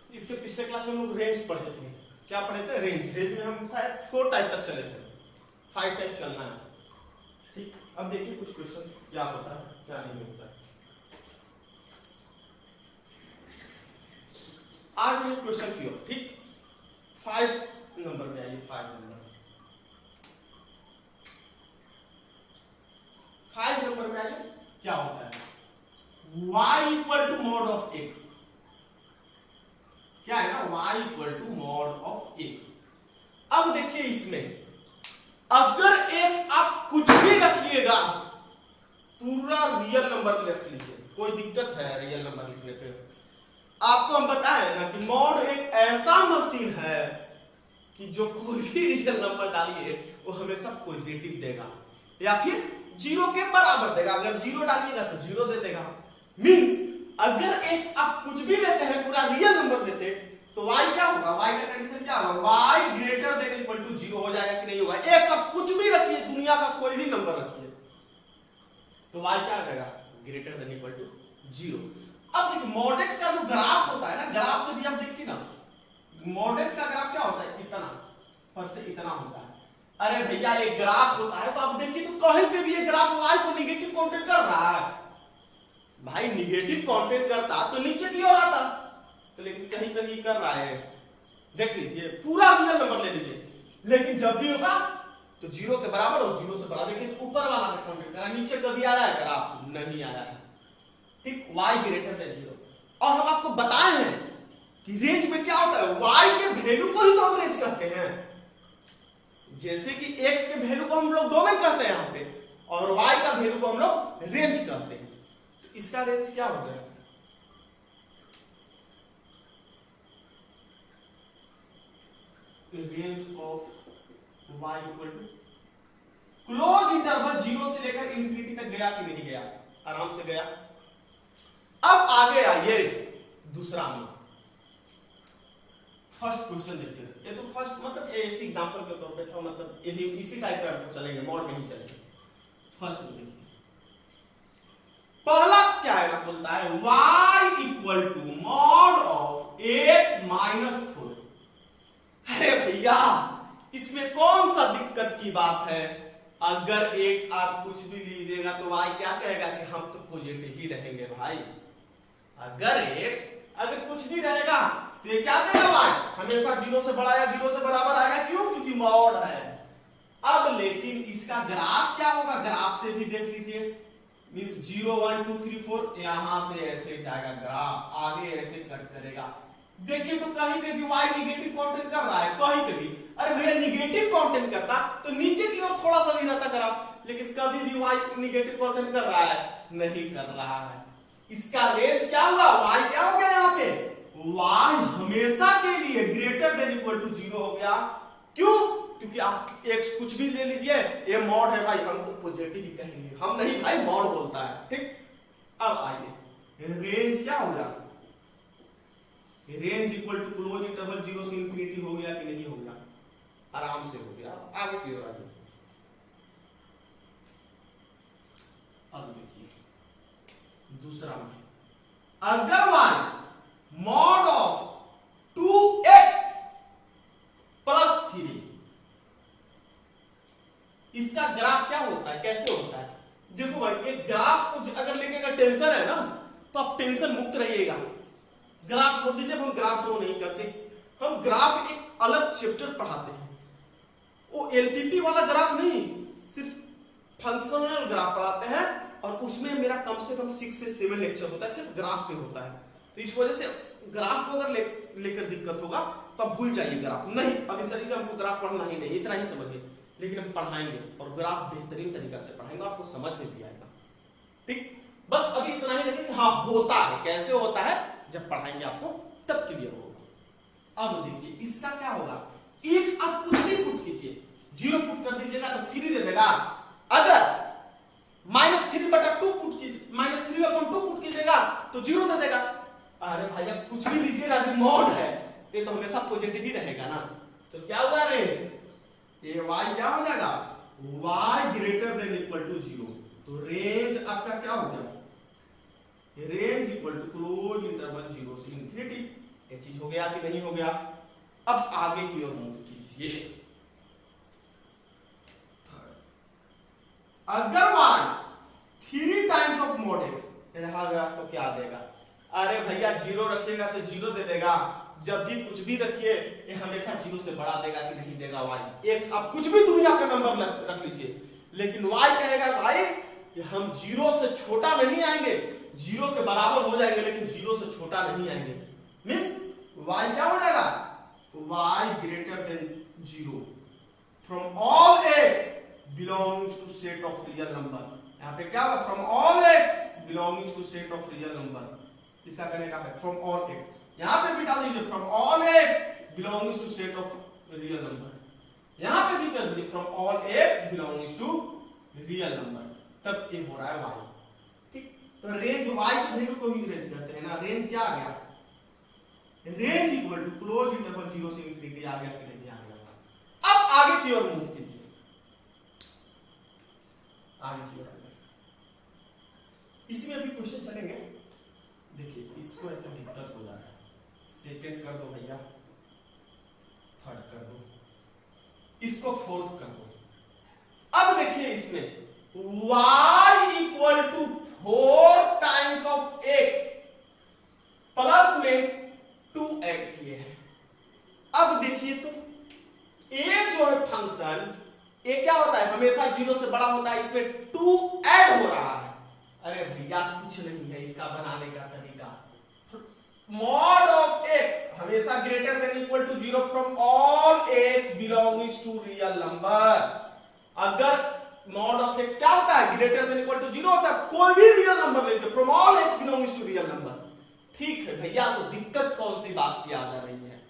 इसके पिछले क्लास में हम लोग रेंज पढ़े थे। क्या पढ़े थे? रेंज। रेंज में हम शायद 4 टाइप तक चले थे, 5 टाइप चलना है। ठीक, अब देखिए कुछ क्वेश्चन क्या होता है क्या नहीं होता है। आज ये क्वेश्चन की ओर, ठीक, 5 नंबर में आइए। 5 नंबर में आइए। क्या होता है? y equal to mod of x। क्या है ना? y equal to mod of x। अब देखिए इसमें अगर x आप कुछ भी रखिएगा, पूरा रियल नंबर रख लीजिए, कोई दिक्कत है रियल नंबर लिखने पे? आपको हम बताएं ना कि मॉड एक ऐसा मशीन है कि जो कोई भी रियल नंबर डालिए वो हमेशा पॉजिटिव देगा या फिर 0 के बराबर देगा। अगर 0 डालिएगा तो 0 दे देगा। मींस अगर x आप कुछ भी लेते हैं पूरा रियल नंबर में से, तो y क्या होगा? y का कंडीशन क्या होगा? y greater than equal to 0 हो जाएगा कि नहीं होगा? x आप कुछ भी रखिए, दुनिया का कोई भी नंबर रखिए, तो y क्या आ जाएगा? Greater than equal to 0। अब देखिए मॉड x का जो ग्राफ होता है ना, ग्राफ से भी आप देखिए ना, मॉड x का ग्राफ क्या होता है? इतना पर से इतना होता है। अरे भैया एक ग्राफ होता है तो आप देखिए तो कहीं पे भी ये ग्राफ y को निगेटिव काउंटेड कर रहा है। भाई निगेटिव काउंटेड करता तो नीचे की ओर आता, तो लेकिन कहीं कहीं कर रहा है। देख लीजिए पूरा रियल नंबर ले लीजिए, लेकिन जब भी होगा तो 0 के बराबर और 0 से बड़ा। देखिए तो ऊपर वाला का काउंटेड करा, नीचे कभी आया है ग्राफ? नहीं आया है। ठीक, y ग्रेटर देन 0। और हम आपको बताए हैं कि रेंज में क्या होता है? y के वैल्यू को ही तो हम रेंज कहते हैं। जैसे कि x के वैल्यू को हम लोग डोमेन कहते हैं यहाँ पे, और y का वैल्यू को हम लोग रेंज कहते हैं। तो इसका रेंज क्या हो जाएगा? Range of y equal to close interval 0 से लेकर इंफिनिटी तक गया कि नहीं गया? आराम से गया। अब आगे आइए दूसरा में। फर्स्ट क्वेश्चन देखिए, ये तो फर्स्ट मतलब इसी एग्जांपल के तौर पे था, मतलब यही इसी टाइप का आपको चलेंगे, मॉड में ही चलेंगे। फर्स्ट में देखिए पहला क्या है ना, बोलता है y equal to mod of x minus 4। अरे भैया इसमें कौन सा दिक्कत की बात है? अगर x आप कुछ भी लीजिएगा तो y क्या कहेगा कि हम तो पॉजिटिव ही रहेंगे भाई। अगर x अगर कुछ भी रहेगा तो ये क्या देगा? y हमेशा 0 से बड़ा या 0 से बराबर आएगा। क्यों? क्योंकि मॉड है। अब लेकिन इसका ग्राफ क्या होगा? ग्राफ से भी देख लीजिए, मींस 0 1 2 3 4 यहां से ऐसे जाएगा ग्राफ, आगे ऐसे कट करेगा। देखिए तो कहीं पे भी y निगेटिव काउंटेड कर रहा है, कहीं पे भी। अरे भैया निगेटिव काउंटेड करता तो नीचे की ओर थोड़ा सा भी रहता ग्राफ, लेकिन कभी भी y निगेटिव काउंटेड कर रहा है? नहीं कर रहा है। इसका रेंज क्या हुआ? y क्या हो गया यहाँ पे? y हमेशा के लिए ग्रेटर देन इक्वल टू 0 हो गया। क्यों? क्योंकि आप x कुछ भी ले लीजिए, ये मॉड है भाई, हम तो पॉजिटिव ही कहेंगे, हम नहीं भाई मॉड बोलता है। ठीक, अब आइए रेंज क्या हो गया? Range equal to close interval 0 से इंफिनिटी हो गया कि नहीं हो गया? आराम से हो गया। आगे की ओर आइए। अब देखिए दूसरा में, अगर y mod of 2x plus 3, इसका ग्राफ क्या होता है? कैसे होता है? देखो भाई एक ग्राफ को अगर लेके का टेंशन है ना, तो आप टेंशन मुक्त रहिएगा। ग्राफ छोड़ दीजिए, हम ग्राफ ड्रॉ नहीं करते, हम ग्राफ एक अलग चैप्टर पढ़ाते हैं। वो एलपीपी वाला ग्राफ नहीं, सिर्फ फंक्शनल ग्राफ पढ़ाते हैं, और उसमें मेरा कम से कम 6 से 7 लेक्चर होता है, सिर्फ ग्राफ पे होता है। तो इस वजह से ग्राफ को अगर लेकर दिक्कत होगा तो आप भूल जाइए ग्राफ। नहीं, अभी सर हमको ग्राफ पढ़ना ही नहीं, इतना ही समझिए, लेकिन हम पढ़ाएंगे और ग्राफ बेहतरीन तरीका से पढ़ाएंगे, आपको समझ में भी आएगा। ठीक, बस अभी इतना ही लगे कि हाँ होता है, कैसे होता है जब पढ़ाएंगे आपको तब क्लियर होगा। अब देखिए इसका क्या होगा? x आप कुछ भी पुट कीजिए, 0 पुट कर दीजिएगा तो 3 दे देगा। अगर -3/2 पुट कीजिए, -3/2 पुट कीजिएगा तो 0 दे देगा। अरे भाई अब कुछ भी लीजिए ना, जो मॉड है ये तो हमेशा पॉजिटिव ही रहेगा ना। तो क्या हुआ रेंज? ये y क्या हो जाएगा? y greater than equal to 0। तो रेंज आपका क्या हो गया? Range equal to close interval 0 से इंफिनिटी, ये चीज हो गया कि नहीं हो गया? अब आगे की ओर मूव कीजिए। अगर y 3 times of mod x रहा गया तो क्या देगा? अरे भैया 0 रखिएगा तो 0 दे देगा, जब भी कुछ भी रखिए ये हमेशा 0 से बड़ा देगा कि नहीं देगा y। x आप कुछ भी दुनिया का नंबर रख लीजिए, लेकिन y कहेगा भाई कि हम 0 से छोटा नहीं आएंगे, 0 के बराबर हो जाएंगे लेकिन 0 से छोटा नहीं आएंगे। मींस y क्या हो जाएगा? y greater than 0 from all x belonging to set of real number. यहाँ पे क्या होगा? From all x belonging to set of real number, इसका करने का है फ्रॉम ऑल x। यहाँ पे भी डाल दीजिए from all x belonging to set of real number, यहाँ पे भी कर दीजिए from all x belonging to real number, तब ये हो रहा है y। ठीक, तो रेंज y की वैल्यू को ही रेंज कहते हैं ना। रेंज क्या आ गया? Range equal to close interval 0 से इंफिनिटी आ गया कि नहीं आ गया? अब आगे की ओर मूव कीजिए, आगे की ओर आगे। इसमें भी क्वेश्चन चलेंगे। देखिए इसको ऐसे दिक्कत हो जा रहा है, सेकंड कर दो भैया, थर्ड कर दो, इसको फोर्थ कर दो। अब देखिए इसमें y equal to 4 times of x plus में 2 ऐड किए हैं। अब देखिए तो ये जो है फंक्शन, ये क्या होता है? हमेशा 0 से बड़ा होता है, इसमें 2 ऐड हो रहा है। अरे भैया कुछ नहीं है इसका बनाने का तरीका। मॉड ऑफ x हमेशा greater than equal to 0 from all x belonging to real number. अगर मॉड ऑफ x क्या होता है? ग्रेटर देन इक्वल टू 0 होता है, कोई भी रियल नंबर लेके from all x belonging to real number. ठीक है भैया, तो दिक्कत कौन सी बात की आ जा रही है?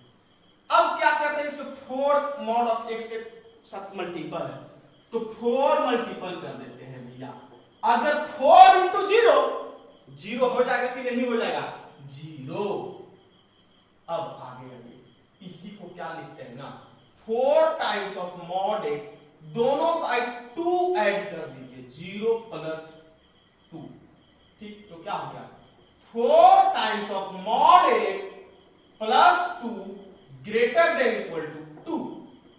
अब क्या करते हैं, इसमें 4 मॉड ऑफ x के साथ मल्टीपल है तो 4 मल्टीपल कर देते हैं भैया। अगर 4 इंटू 0 0 हो जाएगा कि नहीं हो जाएगा? 0। अब आगे आगे इसी को क्या लिखते हैं ना, 4 टाइम्स ऑफ मॉड x, दोनों साइड 2 ऐड कर दीजिए, 0 प्लस 2। ठीक, तो क्या हो गया? 4 times of mod x plus 2 greater than equal to 2।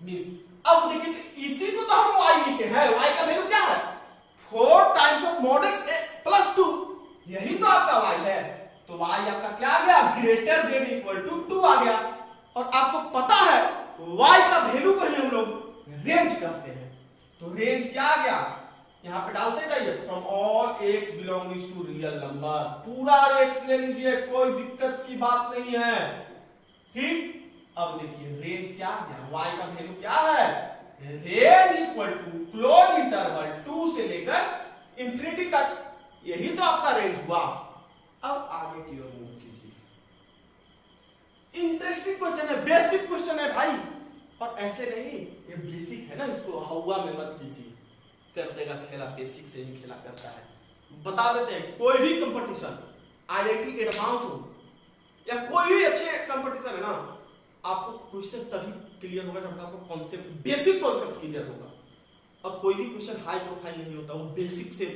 Means अब देखिए इसी को तो हम y लिखे हैं, y का वैल्यू क्या है? 4 times of mod x plus 2, यही तो आपका y है। तो y आपका क्या आ गया? ग्रेटर देन इक्वल टू 2 आ गया। और आपको पता है y का वैल्यू को ही हम लोग रेंज कहते हैं। तो रेंज क्या आ गया? यहाँ पे डालते जाइए from all x belonging to real number, पूरा x ले लीजिए, कोई दिक्कत की बात नहीं है। ठीक, अब देखिए रेंज क्या आ गया? y का वैल्यू क्या है? Range equal to close interval 2 से लेकर इंफिनिटी तक, यही तो आपका रेंज हुआ। अब आगे की ओर मूव कीजिए। इंटरेस्टिंग क्वेश्चन है, बेसिक क्वेश्चन है भाई, और ऐसे नहीं, ये बेसिक है ना, इसको हवा में मत लीजिए, कर देगा खेला, बेसिक से ही खेला करता है। बता देते हैं, कोई भी कंपटीशन, IIT एडवांस हो या कोई भी अच्छे कंपटीशन है ना, आपको क्वेश्चन तभी क्लियर होगा जब आपको कॉन्सेप्ट, बेसिक कॉन्सेप्ट क्लियर होगा। और कोई भी क्वेश्चन हाई प्रोफाइल नहीं होता, वो बेसिक से,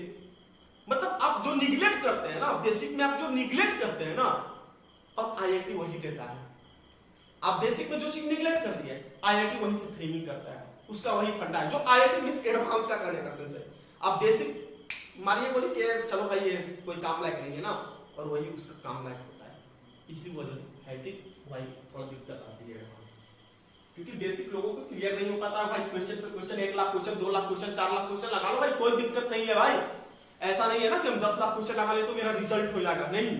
मतलब आप जो निगलेक्ट करते हैं ना, बेसिक में आप जो निगलेक्ट करते हैं ना, अब IIT वही देता है। आप बेसिक में जो चीज निगलेक्ट कर दी है, IIT वहीं से फ्रेमिंग करता है, उसका वही फंडा है, जो IIT मींस एडवांस का करने का सेंस है। आप बेसिक मारिए बोली कि चलो भाई ये कोई काम लायक नहीं है ना, और वही उसका काम लायक होता है। इसी वजह है कि भाई थोड़ा दिक्कत आती है, क्योंकि बेसिक लोगों को क्लियर नहीं हो पाता भाई। क्वेश्चन पे question, 1 lakh question, 2 lakh question, 4 lakh question लगा लो भाई, कोई दिक्कत नहीं है भाई। ऐसा नहीं है ना कि हम 10 लाख क्वेश्चन लगा ले तो मेरा रिजल्ट हो जाएगा, नहीं,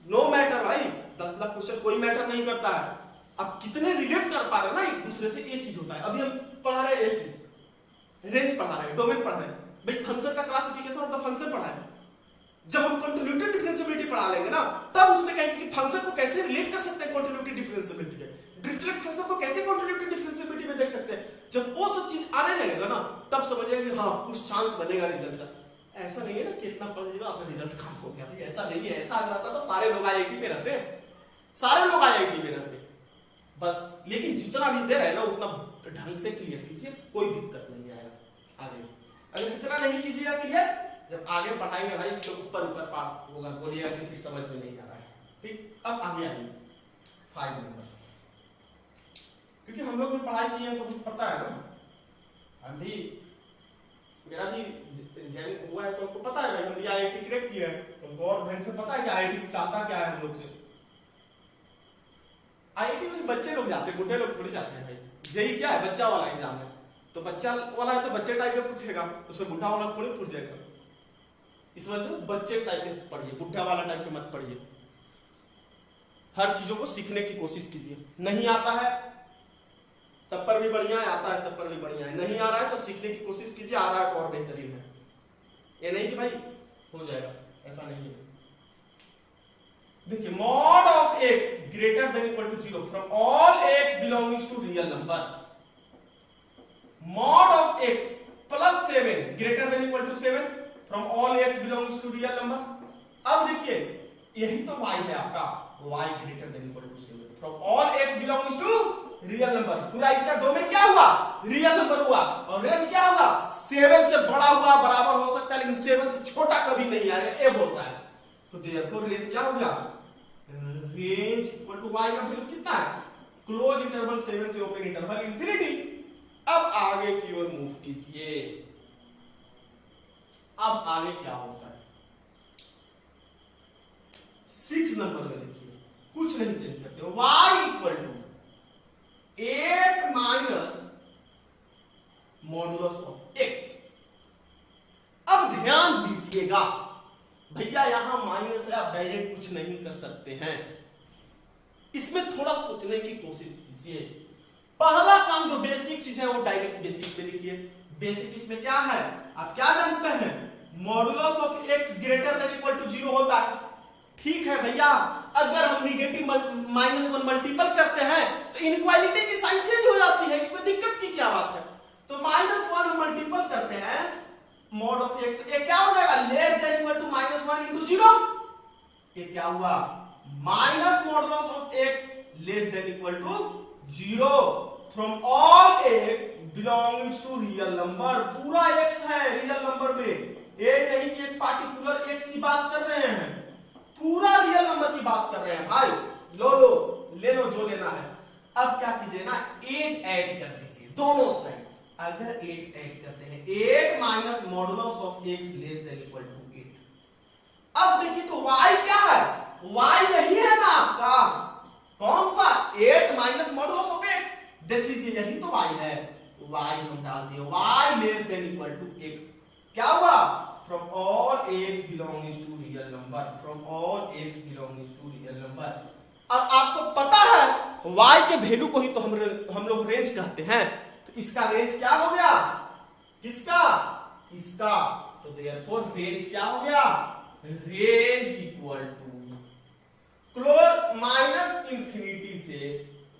नो मैटर भाई, 10 लाख क्वेश्चन कोई मैटर नहीं करता है। अब कितने रिलेट कर पा रहे हैं ना एक दूसरे से, ये चीज होता है। अभी हम पढ़ा रहे हैं ये चीज, रेंज पढ़ा रहे हैं, डोमेन पढ़ा रहे हैं भाई, फंक्शन का क्लासिफिकेशन ऑफ द फंक्शन पढ़ा है। जब हम कंटिन्यूटी डिफरेंशिएबिलिटी पढ़ा लेंगे ना, तब उसमें कहेंगे कि फंक्शन को कैसे रिलेट कर सकते हैं कंटिन्यूटी डिफरेंशिएबिलिटी के, डिरिचलेट फंक्शन को कैसे कंटिन्यूटी डिफरेंशिएबिलिटी में देख सकते हैं। जब वो सब चीज आने लगेगा ना, तब समझिएगा कि हाँ कुछ चांस बनेगा रिजल्ट का। ऐसा नहीं है ना कि इतना पढ़ लीजिएगा आपका रिजल्ट कम हो गया, भाई ऐसा नहीं है। ऐसा रहता तो सारे लोग IIT में रहते, सारे लोग IIT में रहते बस। लेकिन जितना भी दे रहे हैं ना, उतना ढंग से क्लियर कीजिए, कोई दिक्कत नहीं आएगा आगे। अगर इतना नहीं कीजिएगा क्लियर, जब आगे पढ़ाएंगे भाई तो ऊपर ऊपर पार होगा, बोलिएगा कि फिर समझ में नहीं आ रहा है। ठीक, अब आगे आइए, 5 नंबर, क्योंकि हम लोग भी पढ़ाई किए हैं तो कुछ पता है ना, हम भी, मेरा भी जैन हुआ है तो हमको पता है भाई, हम भी IIT क्रैक किया है, तो हमको और ढंग से पता है कि IIT चाहता क्या है हम लोग से। IIT में बच्चे लोग जाते हैं, बुढ़े लोग थोड़ी जाते हैं भाई। जेई क्या है, बच्चा वाला एग्जाम है, तो बच्चा वाला है तो बच्चे टाइप का पूछेगा, उसमें बुढ़ा वाला थोड़ी पूछ जाएगा। इस वजह से बच्चे टाइप के पढ़िए, बुढ़ा वाला टाइप के मत पढ़िए। हर चीजों को सीखने की कोशिश कीजिए। नहीं आता है तब पर भी बढ़िया है, आता है तब पर भी बढ़िया है, नहीं आ रहा है तो सीखने की कोशिश कीजिए, आ रहा है तो और बेहतरीन है। ये नहीं कि भाई हो जाएगा, ऐसा नहीं है। देखिए mod of x greater than equal to 0 from all x belonging to real number, mod of x plus 7 greater than equal to 7 from all x belonging to real number. अब देखिए यही तो y है आपका, y greater than equal to 7 from all x belonging to real number. पूरा इसका domain क्या हुआ, रियल नंबर हुआ, और रेंज क्या होगा, 7 से बड़ा हुआ, बराबर हो सकता है लेकिन 7 से छोटा कभी नहीं आएगा, ये बोल रहा है। तो देयरफॉर रेंज क्या हो गया, रेंज इक्वल टू y का वैल्यू कितना है, क्लोज इंटरवल 7 से ओपन इंटरवल इंफिनिटी। अब आगे की ओर मूव कीजिए। अब आगे क्या होता है 6 नंबर में, देखिए कुछ नहीं चेंज करते, y equal to 8 minus modulus of x। अब ध्यान दीजिएगा भैया, यहां माइनस है, आप डायरेक्ट कुछ नहीं कर सकते हैं, इसमें थोड़ा सोचने की कोशिश कीजिए। पहला काम जो बेसिक चीज है वो डायरेक्ट बेसिक पे लिखिए। बेसिक इसमें क्या है, आप क्या जानते हैं, modulus of x greater than equal to 0 होता है। ठीक है भैया, अगर हम निगेटिव -1 मल्टीपल करते हैं तो इनइक्वालिटी की साइन चेंज हो जाती है, इसमें दिक्कत की क्या बात है। तो -1 हम मल्टीपल करते हैं मॉड ऑफ x, तो ये क्या हो जाएगा, less than equal to -1 into 0। ये क्या हुआ, minus modulus of x less than equal to 0 from all x belonging to real number. पूरा x है रियल नंबर में, ये नहीं कि एक पार्टिकुलर x की बात कर रहे हैं, पूरा रियल नंबर की बात कर रहे हैं भाई। ले लो जो लेना है। अब क्या कीजिए ना, 8 ऐड कर दीजिए दोनों साइड। अगर 8 ऐड करते हैं, 8 minus modulus of x less than equal to 8। अब देखिए तो y क्या है, y यही है ना आपका, कौन सा, 8 माइनस मॉडुलस ऑफ x, देख लीजिए यही तो y है, y हम डाल दिए, y less than equal to x। क्या हुआ, from all x belonging to real number, from all x belonging to real number. अब आपको पता है y के वैल्यू को ही तो हम लोग रेंज कहते हैं, तो इसका रेंज क्या हो गया, किसका, इसका। तो देयरफॉर रेंज क्या हो गया, range equal to close minus infinity से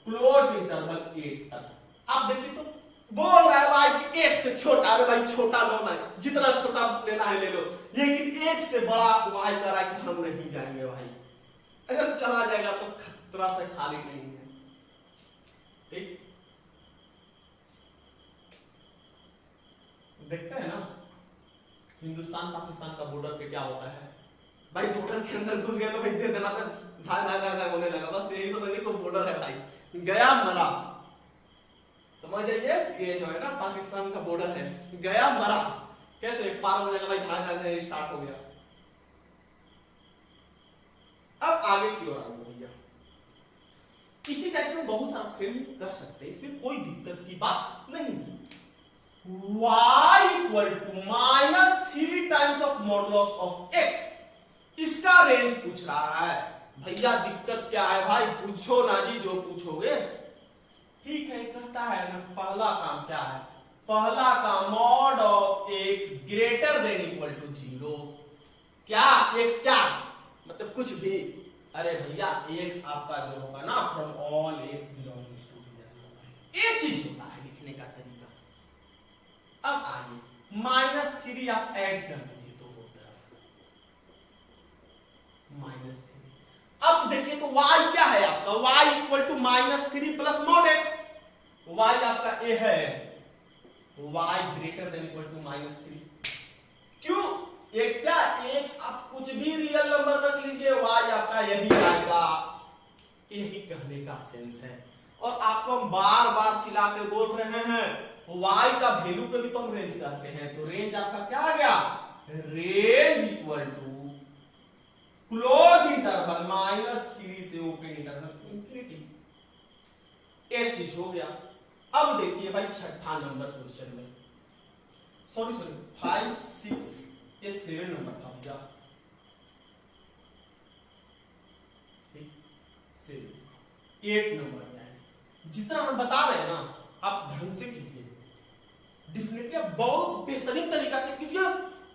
क्लोज इंटरवल 8 तक। आप देखिए तो बोल रहा है भाई कि 8 से छोटा, अरे भाई छोटा लो ना, जितना छोटा लेना है ले लो, लेकिन 8 से बड़ा y कह रहा है कि हम नहीं जाएंगे भाई, अगर चला जाएगा तो खतरा से खाली नहीं है। ठीक, देखते हैं ना हिंदुस्तान पाकिस्तान का बॉर्डर पे क्या होता है भाई, बॉर्डर के अंदर घुस गए तो भाई दे देना तो धाय होने लगा, बस यही समझने को बॉर्डर है भाई, गया मरा, समझ जाइए। ये जो है ना पाकिस्तान का बॉर्डर है, गया मरा, कैसे पार हो जाएगा भाई, धाय स्टार्ट हो गया। अब आगे की ओर आगे भैया, इसी टाइप से बहुत सारा फ्रेमिंग कर सकते हैं, इसमें कोई दिक्कत की बात नहीं। y equal to -3 times of modulus of x, इसका रेंज पूछ रहा है भैया। दिक्कत क्या है भाई, पूछो ना जी जो पूछोगे। ठीक है, कहता है ना पहला काम क्या है, पहला काम mod of x greater than equal to 0। क्या x, क्या मतलब कुछ भी, अरे भैया x आपका जो होगा ना from all x belonging to real number, ये चीज होता है लिखने का तरीका। अब आइए -3 आप ऐड कर दीजिए दोनों तरफ, -3। अब देखिए तो y क्या है आपका, y equal to -3 plus mod x, y आपका a है, y greater than equal to -3। क्यों, एक क्या x, आप कुछ भी रियल नंबर रख लीजिए, y आपका यही आएगा, यही कहने का सेंस है। और आपको हम बार बार चिल्ला के बोल रहे हैं y का वैल्यू को भी तो हम रेंज कहते हैं। तो रेंज आपका क्या आ गया, range equal to close interval -3 से ओपन इंटरवल इंफिनिटी। एक चीज हो गया। अब देखिए भाई छठा नंबर क्वेश्चन में, सॉरी 5 6 ये 7 नंबर था भैया, 8 नंबर में है। जितना हम बता रहे हैं ना आप ढंग से कीजिए, डेफिनेटली आप बहुत बेहतरीन तरीका से कीजिए।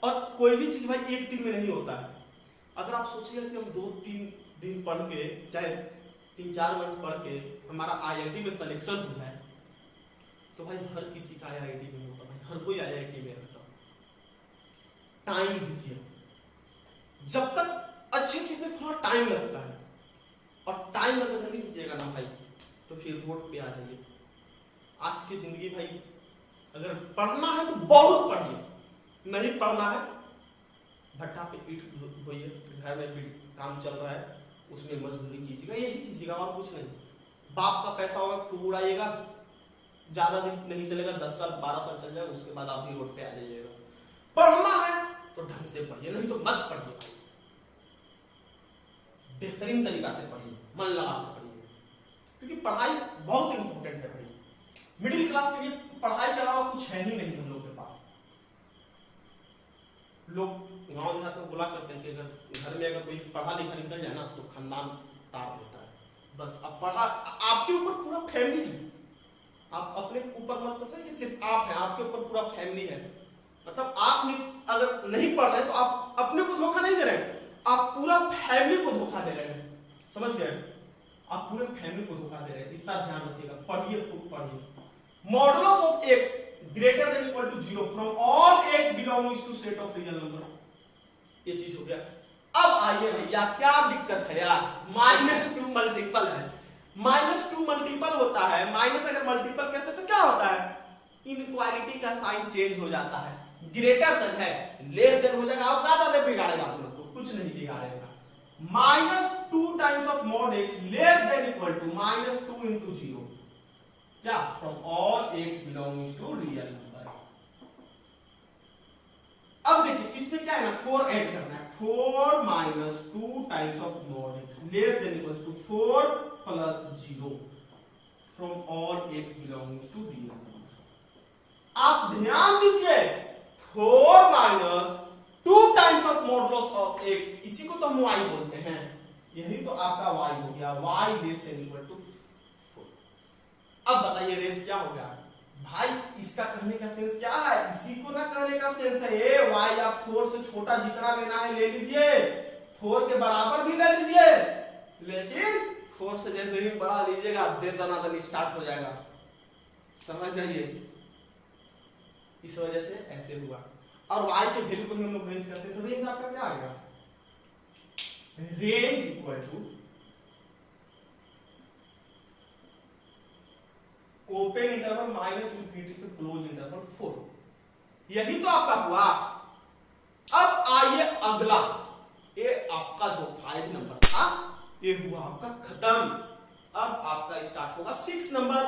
और कोई भी चीज भाई एक दिन में नहीं होता है। अगर आप सोचिए कि हम 2-3 दिन पढ़ के, चाहे 3-4 मंथ पढ़ के हमारा IIT में सिलेक्शन हो जाए, तो भाई हर किसी का IIT में होता, भाई हर कोई IIT में रहता। टाइम दीजिए, जब तक अच्छी चीज में थोड़ा टाइम लगता है, और टाइम अगर नहीं दीजिएगा ना भाई तो फिर रोड पे आ जाइए। आज की जिंदगी भाई अगर पढ़ना है तो बहुत पढ़िए, नहीं पढ़ना है भट्टा पे ईंट धोइए, घर में भी काम चल रहा है उसमें मजदूरी कीजिएगा, यही कीजिएगा और कुछ नहीं। बाप का पैसा होगा खूब उड़ाइएगा, ज्यादा दिन नहीं चलेगा, 10 साल 12 साल चल जाएगा, उसके बाद आप भी रोड पे आ जाइएगा। पढ़ना है तो ढंग से पढ़िए, नहीं तो मत पढ़िए, बेहतरीन तरीका से पढ़िए, मन लगा कर पढ़िए, क्योंकि पढ़ाई बहुत इंपॉर्टेंट है भाई। मिडिल क्लास के लिए पढ़ाई के अलावा कुछ है ही नहीं हम लोग के पास। लोग गांव देहात में बोला करते हैं कि अगर घर में अगर कोई पढ़ा लिखा निकल जाए ना तो खानदान तार देता है। बस अब पढ़ा आपके ऊपर पूरा फैमिली है, आप अपने ऊपर मत सोचिए कि सिर्फ आप हैं, आपके ऊपर पूरा फैमिली है। मतलब आप अगर नहीं पढ़ रहे तो आप अपने को धोखा नहीं दे रहे, आप पूरा फैमिली को धोखा दे रहे हैं। समझ गए, आप पूरे फैमिली को धोखा दे रहे हैं। इतना ध्यान रखिएगा, पढ़िए खूब पढ़िए। Modulus of x greater than equal to 0 from all x belonging to set of real number, ये चीज हो गया। अब आइए भैया क्या दिक्कत है यार, -2 मल्टीपल है, -2 मल्टीपल होता है, माइनस अगर मल्टीपल करते तो क्या होता है, इनइक्वालिटी का साइन चेंज हो जाता है। ग्रेटर देन है, लेस देन हो जाएगा, आप क्या ज्यादा बिगाड़ेगा आप लोग को, कुछ नहीं बिगाड़ेगा। -2 times of mod x less than equal to -2 into 0 क्या, from all x belonging to real number. अब देखिए इसमें क्या है ना, 4 ऐड करना है, 4 - 2 times of mod x less than equal to 4 plus 0 from all x belonging to real number. आप ध्यान दीजिए, 4 - 2 times of modulus of x, इसी को तो हम y बोलते हैं, यही तो आपका y हो गया, y less than equal to 4। अब बताइए रेंज क्या हो गया भाई, इसका कहने का सेंस क्या है, इसी को ना कहने का सेंस है ये, y आप 4 से छोटा जितना लेना है ले लीजिए, 4 के बराबर भी ले लीजिए, लेकिन 4 से जैसे ही बढ़ा लीजिएगा दे दनादन स्टार्ट हो जाएगा। समझ जाइए, इस वजह से ऐसे हुआ। और y के वैल्यू को हम लोग रेंज करते हैं, तो रेंज आपका क्या आ गया, range equal to open interval -∞ से क्लोज इंटरवल 4, यही तो आपका हुआ। अब आइए अगला, ये आपका जो 5 नंबर था ये हुआ आपका खत्म। अब आपका स्टार्ट होगा 6 नंबर,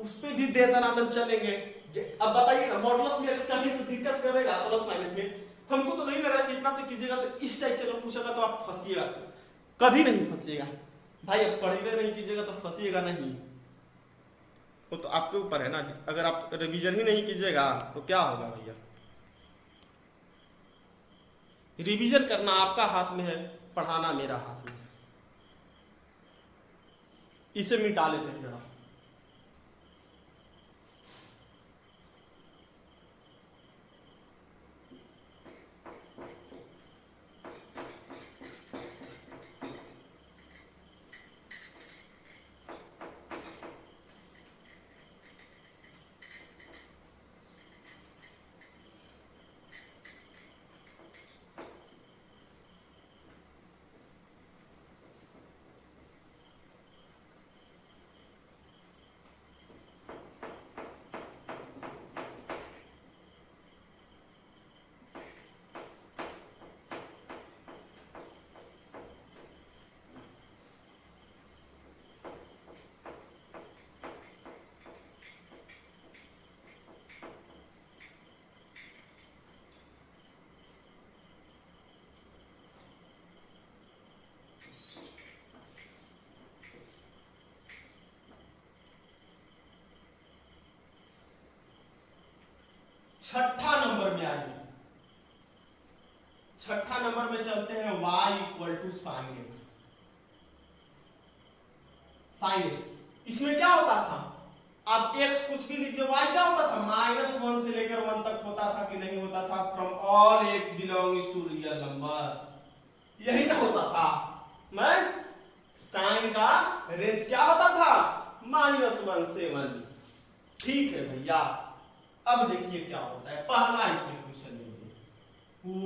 उस पे भी दे दनादन चलेंगे। अब बताइए ना, मॉडुलस में कहीं से दिक्कत करेगा प्लस माइनस में, हमको तो नहीं लग रहा कि इतना से कीजिएगा तो इस टाइप से अगर पूछेगा तो आप फंसिएगा, कभी नहीं फंसिएगा भाई। अब पढ़ेगा नहीं कीजिएगा तो फंसिएगा नहीं, वो तो आपके ऊपर है ना। अगर आप रिवीजन ही नहीं कीजिएगा तो क्या होगा भैया, रिवीजन करना आपका हाथ में है, पढ़ाना मेरा हाथ में है। इसे मिटा लेते हैं जरा। छठा नंबर में आइए, छठा नंबर में चलते हैं y equal to sine X. Sine X इसमें क्या होता था, आप x कुछ भी लीजिए, y क्या होता था, -1 से लेकर 1 तक होता था कि नहीं होता था, from all x belongs to real number, यही ना होता था। मैं साइन का रेंज क्या होता था, -1 से 1। ठीक है भैया, अब देखिए क्या होता है, पहला इसमें क्वेश्चन लीजिए,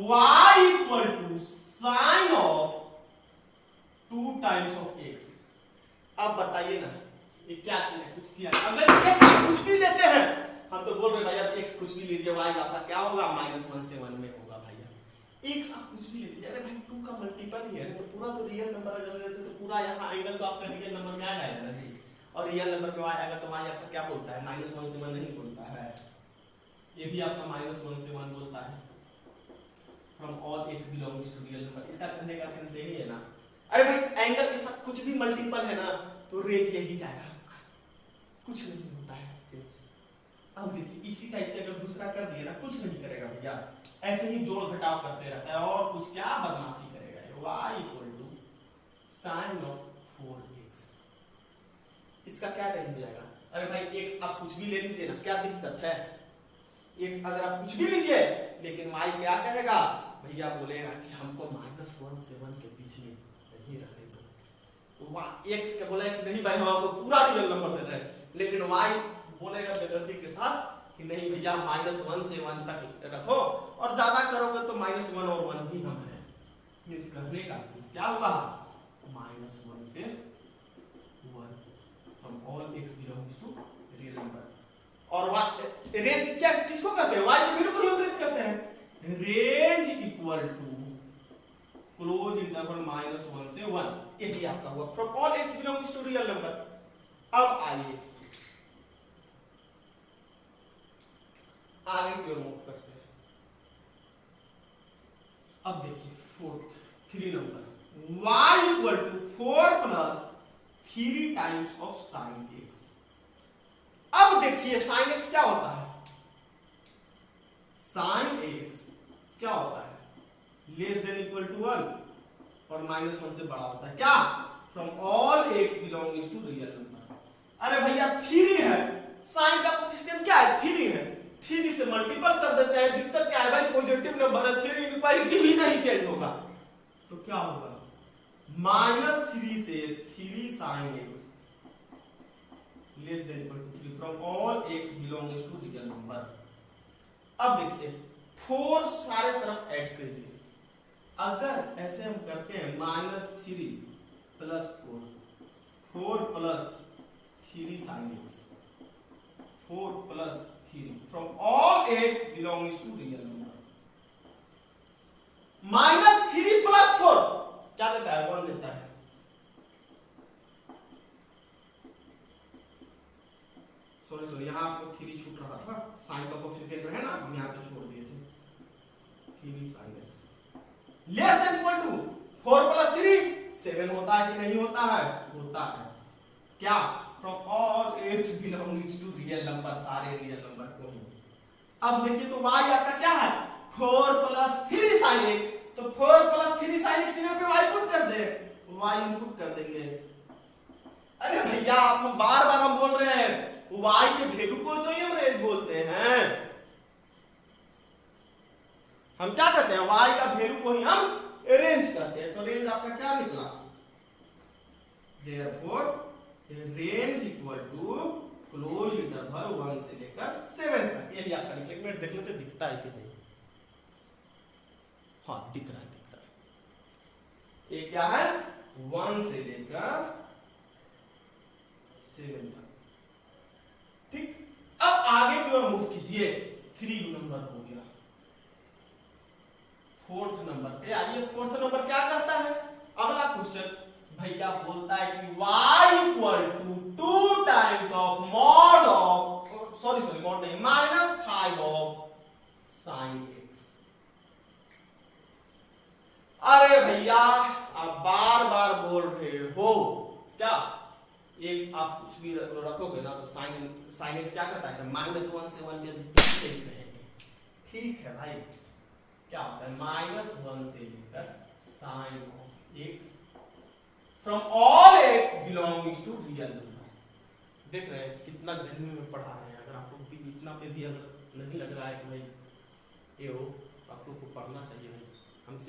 y equal to sine of 2 times of x। अब बताइए ना, ये क्या किया, कुछ किया, अगर x कुछ भी लेते हैं, हम तो बोल रहे भाई अब x कुछ भी लीजिए, y आपका क्या होगा, -1 से 1 में होगा भैया। x आप कुछ भी लीजिए, अरे भाई 2 का मल्टीपल ही है ना, तो पूरा तो रियल नंबर अगर लेते तो पूरा यहाँ एंगल तो आपका रियल नंबर में आ जाएगा ना जी, और रियल नंबर में आएगा तो y आपका क्या बोलता है, -1 से 1 नहीं बोलता है, ये भी आपका -1 से 1 बोलता है, from all x belongs to real number. इसका कहने का सेंस यही है ना, अरे भाई एंगल के साथ कुछ भी मल्टीपल है ना तो रेंज यही जाएगा आपका, कुछ नहीं होता है चेंज। अब देखिए इसी टाइप से अगर दूसरा कर दिए ना, कुछ नहीं करेगा भैया, ऐसे ही जोड़ घटाव करते रहता है, और कुछ क्या बदमाशी करेगा। y equal to sine of 4x, इसका क्या रेंज हो जाएगा, अरे भाई x आप कुछ भी ले लीजिए ना, क्या दिक्कत है, x अगर आप कुछ भी लीजिए, लेकिन y क्या कहेगा भैया, बोलेगा कि हमको -1 से 1 के बीच में नहीं रहने दो। x क्या बोला कि नहीं भाई हम आपको पूरा रियल नंबर दे रहे हैं, लेकिन y बोलेगा बेदर्दी के साथ कि नहीं भैया -1 से 1 तक रखो, और ज्यादा करोगे तो -1 और 1 भी हम है। मींस करने का सेंस क्या होगा, -1 से 1 from all x belongs to real number. और रेंज क्या किसको कहते हैं, y की वैल्यू को ही रेंज कहते हैं, range equal to close interval -1 से 1, यही आपका हुआ, from all x belongs to real number. अब आइए आगे की ओर मूव करते हैं। अब देखिए फोर्थ 3 नंबर, y equal to 4 plus 3 times of sine x। अब देखिए साइन x क्या होता है, साइन x क्या होता है, लेस देन इक्वल टू 1 और -1 से बड़ा होता है, क्या, from all x belongs to real number. अरे भैया 3 है, साइन का कोफिशिएंट क्या है, 3 है, 3 से मल्टीपल कर देते हैं, दिक्कत क्या है भाई, पॉजिटिव नंबर है, 3 इनक्वालिटी भी नहीं चेंज होगा, तो क्या होगा, -3 से 3 sine x less than equal to 3 from all x belongs to real number. अब देखिए 4 सारे तरफ ऐड कीजिए, अगर ऐसे हम करते हैं -3 plus 4 plus 3 sine x, 4 plus 3 from all x belongs to real number, -3 plus 4 क्या देता है, 1 देता है। सॉरी यहाँ आपको 3 छूट रहा था, साइन का कोफिशिएंट है ना, हम यहाँ पे छोड़ दिए थे, 3 sine x less than equal to 4 plus 3 7 होता है कि नहीं होता है, होता है, क्या, from all x belongs to real number, सारे रियल नंबर को ही। अब देखिए तो y आपका क्या है, 4 प्लस 3 साइन x, तो 4 प्लस 3 साइन x यहाँ पे y पुट कर दे, y इनपुट कर देंगे। अरे भैया आप हम बार बार हम बोल रहे हैं y के वैल्यू को तो हम रेंज बोलते हैं, हम क्या कहते हैं, y का वैल्यू को ही हम रेंज कहते हैं, तो रेंज आपका क्या निकला, therefore range equal to close interval 1 से लेकर 7 तक, यही आपका निकला। एक मिनट देख लेते दिखता है कि नहीं, हाँ दिख रहा है, ये क्या है, 1 से लेकर 7 तक, ठीक। अब आगे की ओर मूव कीजिए, 3 नंबर हो गया, 4th नंबर पे आइए। 4th नंबर क्या करता है, अगला क्वेश्चन भैया बोलता है कि y equal to 2 times of mod of, sorry mod नहीं, -5 ऑफ साइन x। अरे भैया आप बार बार बोल रहे हो क्या, x आप कुछ भी रखोगे ना तो साइन x क्या करता है, -1 से 1 के रहेंगे, ठीक है भाई, क्या होता है -1 से लेकर sine of x from all x belonging to real number. देख रहे हैं कितना गहरे में पढ़ा रहे हैं। अगर आप लोग भी इतना पे भी अगर नहीं लग रहा है कि भाई ये हो, आप लोग को पढ़ना चाहिए भाई।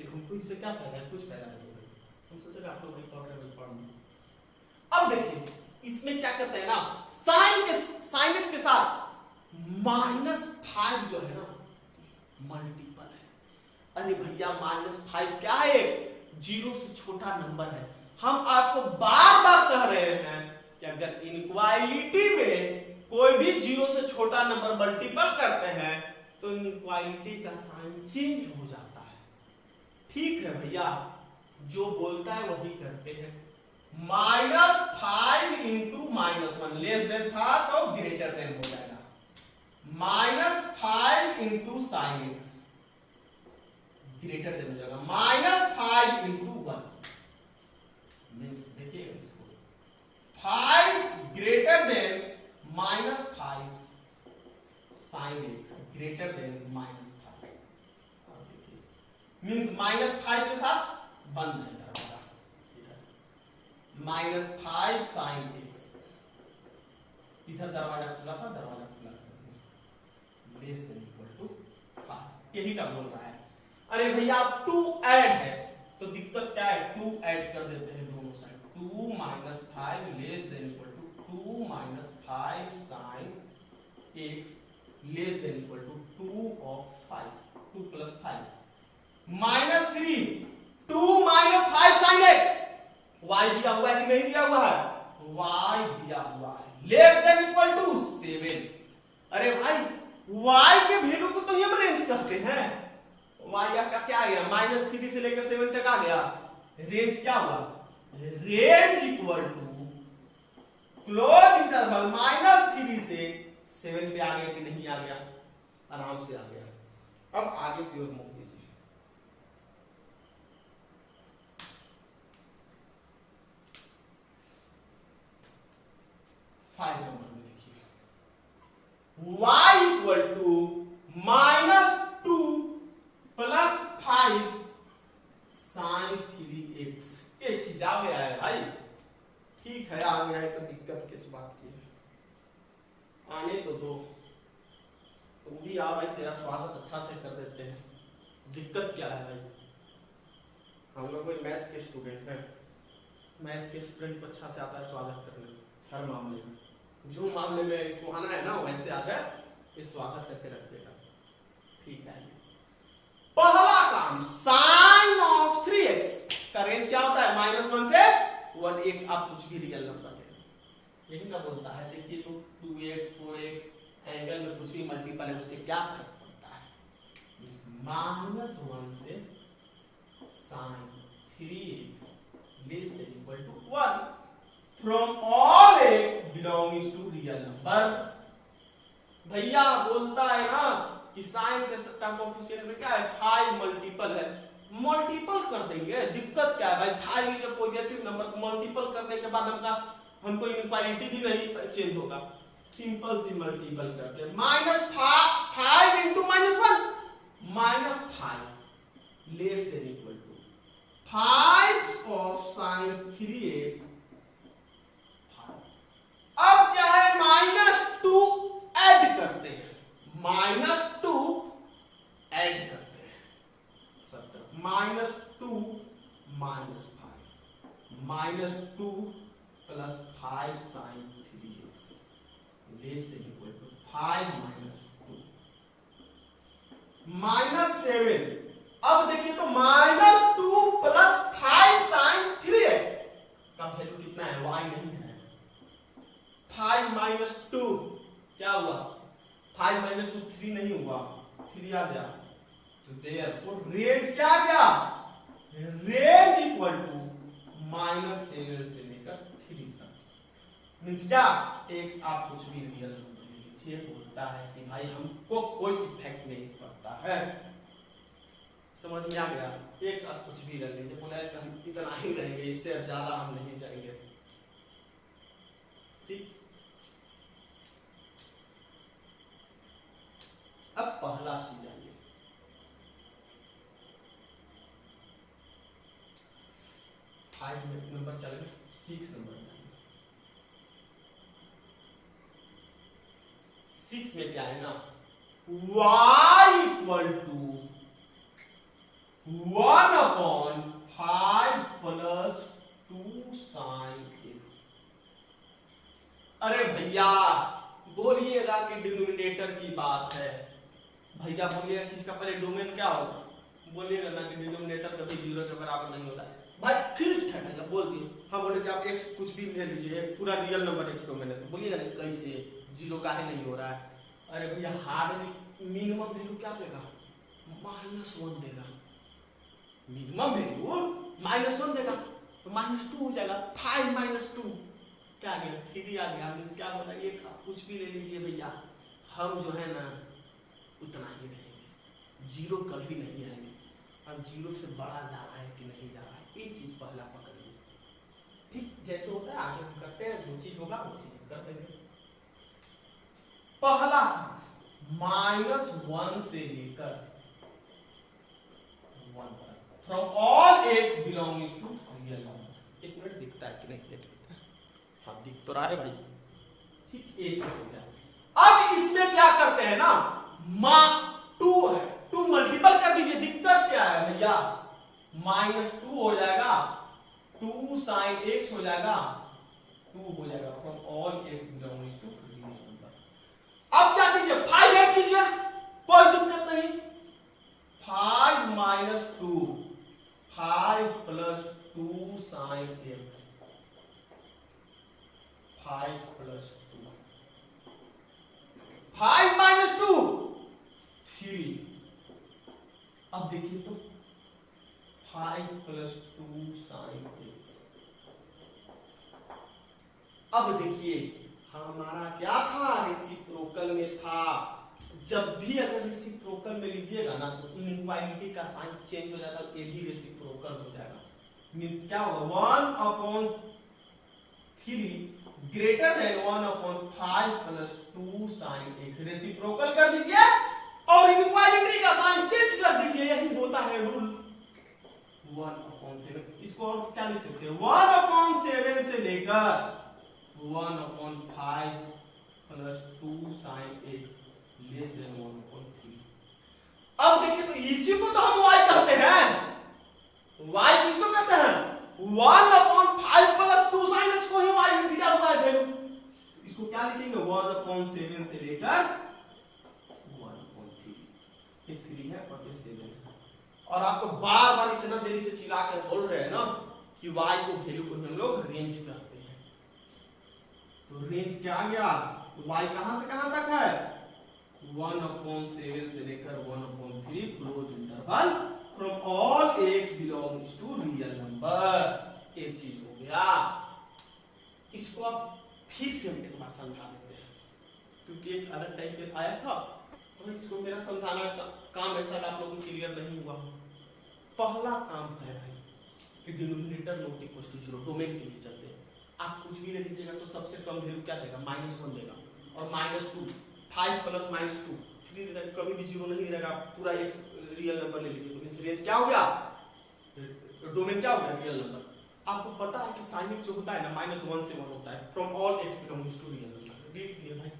हमको इससे क्या फायदा है? कुछ फायदा नहीं भाई। हम सोचे आप लोग भाई पढ़ रहे हैं, पढ़। अब देखिए इसमें क्या करते हैं ना, साइन x के साथ -5 जो है ना मल्टीपल है। अरे भैया -5 क्या है? 0 से छोटा नंबर है। हम आपको बार बार कह रहे हैं कि अगर इनइक्वालिटी में कोई भी 0 से छोटा नंबर मल्टीपल करते हैं तो इनइक्वालिटी का साइन चेंज हो जाता है। ठीक है भैया, जो बोलता है वही करते हैं। -5 इंटू -1 लेस देन था तो ग्रेटर देन हो जाएगा। -5 into sine x greater than हो जाएगा। -5 इंटू 1 मीन्स देखिएगा इसको, 5 greater than -5 sine x greater than -5। अब देखिए मीन्स -5 के साथ बंद है दरवाजा, -5 साइन एक्स, इधर दरवाजा खुला था, दरवाजा खुला कर दिया, लेस देन इक्वल टू 5। यही का बोल रहा है। अरे भैया 2 ऐड है तो दिक्कत क्या है? 2 ऐड कर देते हैं दोनों side. 2 - 5 less than equal to 2 - 5 sine x less than equal to 2 of 5, 2 + 5 -3 2 - 5 sine x. y दिया हुआ है कि नहीं दिया हुआ है? y दिया हुआ है, लेस देन इक्वल टू 7। अरे भाई y के वैल्यू को तो हम रेंज करते हैं। y आपका क्या आ गया? -3 से लेकर 7 तक आ गया। रेंज क्या हुआ? Range equal to close interval -3 से 7 पे आ गया कि नहीं आ गया? आराम से आ गया। अब आगे की ओर मूव कीजिए। 5 नंबर में देखिए, y equal to -2 + 5 sine 3x। ये चीज आ गया है भाई। ठीक है, आ गया है तो दिक्कत किस बात की है? आने तो दो, तुम भी आ भाई, तेरा स्वागत अच्छा से कर देते हैं। दिक्कत क्या है भाई? हम लोग कोई मैथ के स्टूडेंट हैं, मैथ के स्टूडेंट को अच्छा से आता है स्वागत करने हर मामले में। जो मामले में इसको आना है ना वैसे आ जाए, ये स्वागत करके रख देगा। ठीक है, पहला काम साइन ऑफ 3x का रेंज क्या होता है? -1 से 1x। आप कुछ भी रियल नंबर ले, यही ना बोलता है। देखिए तो 2x 4x एंगल में कुछ भी मल्टीपल है उससे क्या फर्क पड़ता है? -1 से sine 3x less than equal to 1 from all x belonging to real number. भैया बोलता है ना कि साइन का कोएफिशिएंट में क्या है? 5 मल्टीपल है, मल्टीपल कर देंगे। दिक्कत क्या है भाई? 5 इज अ पॉजिटिव नंबर को मल्टीपल करने के बाद हमको इनइक्वालिटी भी नहीं चेंज होगा। सिंपल सी मल्टीपल करते हैं। -5 into -1 -5 less than equal to 5 of sine 3x। अब क्या है? -2 ऐड करते हैं, -2 ऐड करते हैं, 17 -2 -5 -2 + 5 sine 3x less than equal to 5 -2 -7। अब देखिए तो -2 + 5 साइन 3x का वैल्यू कितना है? y नहीं है। 5 - 2 क्या हुआ? 5 - 2 3 नहीं हुआ, 3 आ गया। तो देयरफॉर रेंज क्या आ गया? रेंज इक्वल टू -7 से लेकर 3 तक। मींस क्या? x आप कुछ भी रियल नंबर ले लीजिए, बोलता है कि भाई हमको कोई इफेक्ट नहीं पड़ता है। समझ में आ गया? x आप कुछ भी रख लीजिए, बोला है कि हम इतना ही रहेंगे, इससे अब ज्यादा हम नहीं जाएंगे। ठीक, अब पहला चीज आइए, 5 नंबर चल गया, 6 नंबर। 6 में क्या है ना, y equal to 1/5 plus 2 sine x। अरे भैया बोलिएगा कि डिनोमिनेटर की बात है, भैया बोलिएगा किसका पहले डोमेन क्या होगा, बोलिएगा ना कि डिनोमिनेटर कभी 0 के बराबर नहीं होता भाई। फिर क्या भैया बोल दिए, हम बोले कि आप x कुछ भी ले लीजिए, पूरा रियल नंबर x डोमेन है, तो बोलिएगा ना कैसे 0 काहे नहीं हो रहा है। अरे भैया हार्ड मिनिमम वैल्यू क्या देगा, -1 देगा, मिनिमम वैल्यू -1 देगा, तो -2 हो जाएगा। 5 - 2 क्या आ गया, 3 आ गया। मीन्स क्या बोला, एक साथ कुछ भी ले लीजिए भैया, हम जो है ना उतना ही रहेंगे, 0 कभी नहीं आएंगे। अब 0 से बड़ा जा रहा है कि नहीं जा रहा है, ये चीज पहला पकड़िए, ठीक जैसे होता है आगे हम करते हैं, जो चीज होगा वो चीज कर देंगे। पहला -1 से लेकर 1 तक, from all x belonging to real number. एक मिनट दिखता है कि नहीं दिखता है, हाँ दिख तो रहा है भाई, ठीक ये चीज हो गया। अब इसमें क्या करते हैं ना, 2 है, 2 मल्टीपल कर दीजिए। दिक्कत क्या है भैया, -2 हो जाएगा, 2 साइन x हो जाएगा, 2 हो जाएगा from all x belonging to real number. अब क्या कीजिए, 5 ऐड कीजिए, कोई दिक्कत नहीं। 5 - 2, 5 प्लस 2 साइन x, 5 प्लस 2, 5 - 2 3। अब देखिए तो 5 प्लस 2 साइन x। अब देखिए हमारा क्या था, रेसिप्रोकल में था। जब भी अगर रेसिप्रोकल में लीजिएगा ना तो इनइक्वालिटी का साइन चेंज हो जाता है, ये भी रेसिप्रोकल हो जाएगा। मींस क्या होगा, 1/3 greater than 1/5 plus 2 sine x। Reciprocal कर दीजिए और इनइक्वालिटी का साइन चेंज कर दीजिए, यही होता है रूल। 1/7, इसको और क्या लिख सकते हैं, 1/7 से लेकर 1/5 plus 2 sine x less than 1/3। अब देखिए तो इसी को तो हम y कहते हैं, y किसको कहते हैं, 1/5 प्लस 2 साइन x को ही y दिया हुआ है वैल्यू। इसको क्या लिखेंगे, 1/7 से लेकर 1/3, ये 3 है और ये 7 है। और आपको बार बार इतना देरी से चिल्ला कर बोल रहे हैं ना कि y को वैल्यू को हम लोग रेंज कहते हैं, तो रेंज क्या आ गया, y कहां से कहां तक है, 1/7 से लेकर 1/3 close interval from all x belongs to real number. एक चीज हो गया, इसको आप फिर से हम एक बार समझा देते हैं, क्योंकि एक अलग टाइप के आया था, तो इसको मेरा समझाना का काम ऐसा आप लोगों को क्लियर नहीं हुआ। पहला काम है भाई कि denominator not equal to 0 domain के लिए चलते हैं। आप कुछ भी ले लीजिएगा तो सबसे कम वैल्यू क्या देगा, -1 देगा, और -2, 5 प्लस -2 3 देगा, कभी भी 0 नहीं रहेगा। पूरा एक रियल नंबर ले लीजिए तो मींस रेंज क्या हो गया, डोमेन क्या हो गया, रियल नंबर। आपको पता है कि साइन x जो होता है ना -1 से 1 होता है, from all x belongs to real number. देख दिए भाई,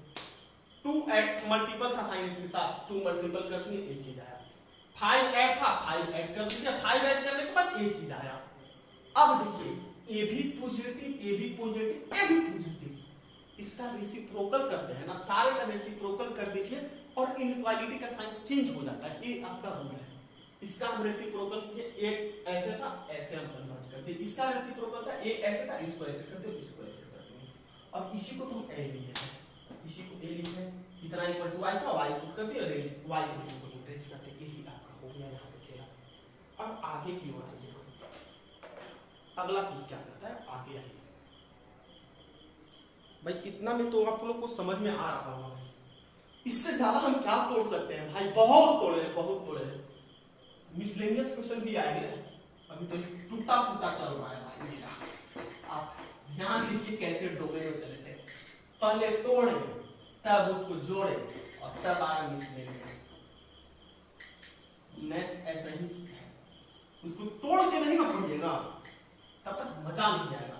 2 ऐड मल्टीपल था साइन x के साथ, 2 मल्टीपल कर दिए, ये चीज आया। 5 ऐड था, 5 ऐड कर दिया, 5 ऐड करने के बाद ये चीज आया। अब देखिए ये भी पॉजिटिव, ये भी पॉजिटिव, ये भी पॉजिटिव, इसका रेसिप्रोकल करते हैं ना, सारे का रेसिप्रोकल कर दीजिए और इनइक्वालिटी का साइन चेंज हो जाता है, ये आपका रूल है। इसका हम रेसिप्रोकल किए, एक ऐसे था, ऐसे हम कन्वर्ट करते हैं। इसका रेसिप्रोकल था, ये ऐसे था, इसको ऐसे करते हैं, इसको ऐसे करते हैं। और इसी को तो हम ए लिखे हैं, इसी को ए लिखे हैं, इतना इक्वल टू y था, y पुट कर दिया, रेंज y को भी रेंज करते हैं, यही आपका हो गया यहाँ पे खेला। अब आगे की ओर आइए, अगला चीज क्या कहता है, आगे आइए भाई। इतना में तो आप लोग को समझ में आ रहा होगा, इससे ज्यादा हम क्या तोड़ सकते हैं भाई, बहुत तोड़े, बहुत तोड़े। मिसलेनियस क्वेश्चन भी आएंगे, अभी तो टूटा फूटा चल रहा है भाई मेरा। आप ध्यान दीजिए कैसे डोमेन में चले थे, पहले तोड़े तब उसको जोड़े और तब आया मिसलेनियस। मैथ ऐसा ही है, उसको तोड़ के नहीं ना पढ़िएगा तब तक मजा नहीं आएगा।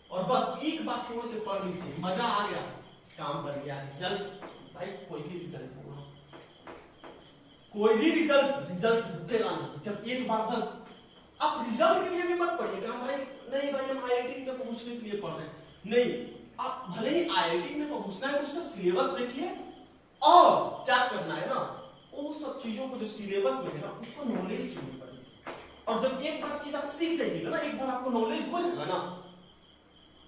और बस एक बार छोड़ के पढ़ लीजिए, मजा आ गया, काम बन गया, रिजल्ट भाई कोई भी रिजल्ट होगा, कोई भी रिजल्ट रुकेगा नहीं। जब एक बार बस आप रिजल्ट के लिए भी मत पढ़िएगा भाई, नहीं भाई हम आईआईटी में पहुंचने के लिए पढ़ रहे हैं, नहीं, आप भले ही आईआईटी में पहुंचना है तो उसका सिलेबस देखिए और क्या करना है ना, वो सब चीजों को जो सिलेबस में है ना उसको नॉलेज के लिए पढ़िए। और जब एक बार चीज आप सीख जाइएगा ना, एक बार आपको नॉलेज हो जाएगा ना,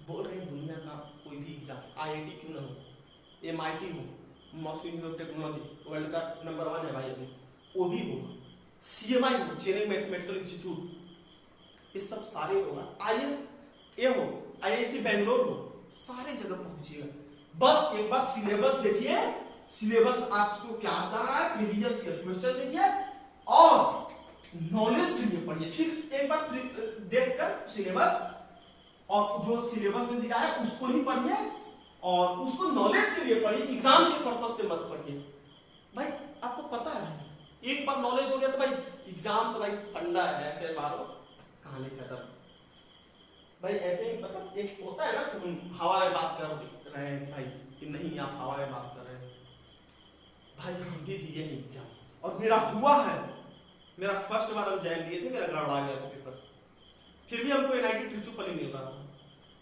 बोल रहे हैं दुनिया का कोई भी एग्जाम आईआईटी क्यों ना हो, एमआईटी हो, Moscow institute of technology world का नंबर 1 है भाई अभी, वो भी होगा, सीएमआई हो, चेन्नई मैथमेटिकल इंस्टीट्यूट, ये सब सारे होगा, आईएसए हो, आईआईसी बेंगलोर हो, सारे जगह पहुंचिएगा। बस एक बार सिलेबस देखिए, सिलेबस आपको क्या जा रहा है, प्रीवियस ईयर क्वेश्चन लीजिए और नॉलेज के लिए पढ़िए। फिर एक बार देखकर सिलेबस और जो सिलेबस में दिया है उसको ही पढ़िए और उसको नॉलेज के लिए पढ़िए, एग्जाम के पर्पस से मत पढ़िए। भाई आपको पता है भाई, एक बार नॉलेज हो गया तो भाई एग्जाम तो भाई फंडा है, ऐसे मारो कहानी खत्म। भाई ऐसे ही मतलब एक होता है ना कि हम हवा में बात कर रहे हैं भाई कि नहीं आप हवा में बात कर रहे हैं, भाई हम भी दिए हैं एग्जाम और मेरा हुआ है, मेरा फर्स्ट बार हम जैन दिए थे, मेरा गड़बड़ा गया था पेपर, फिर भी हमको एनआईटी ट्रिचुपली मिल रहा था,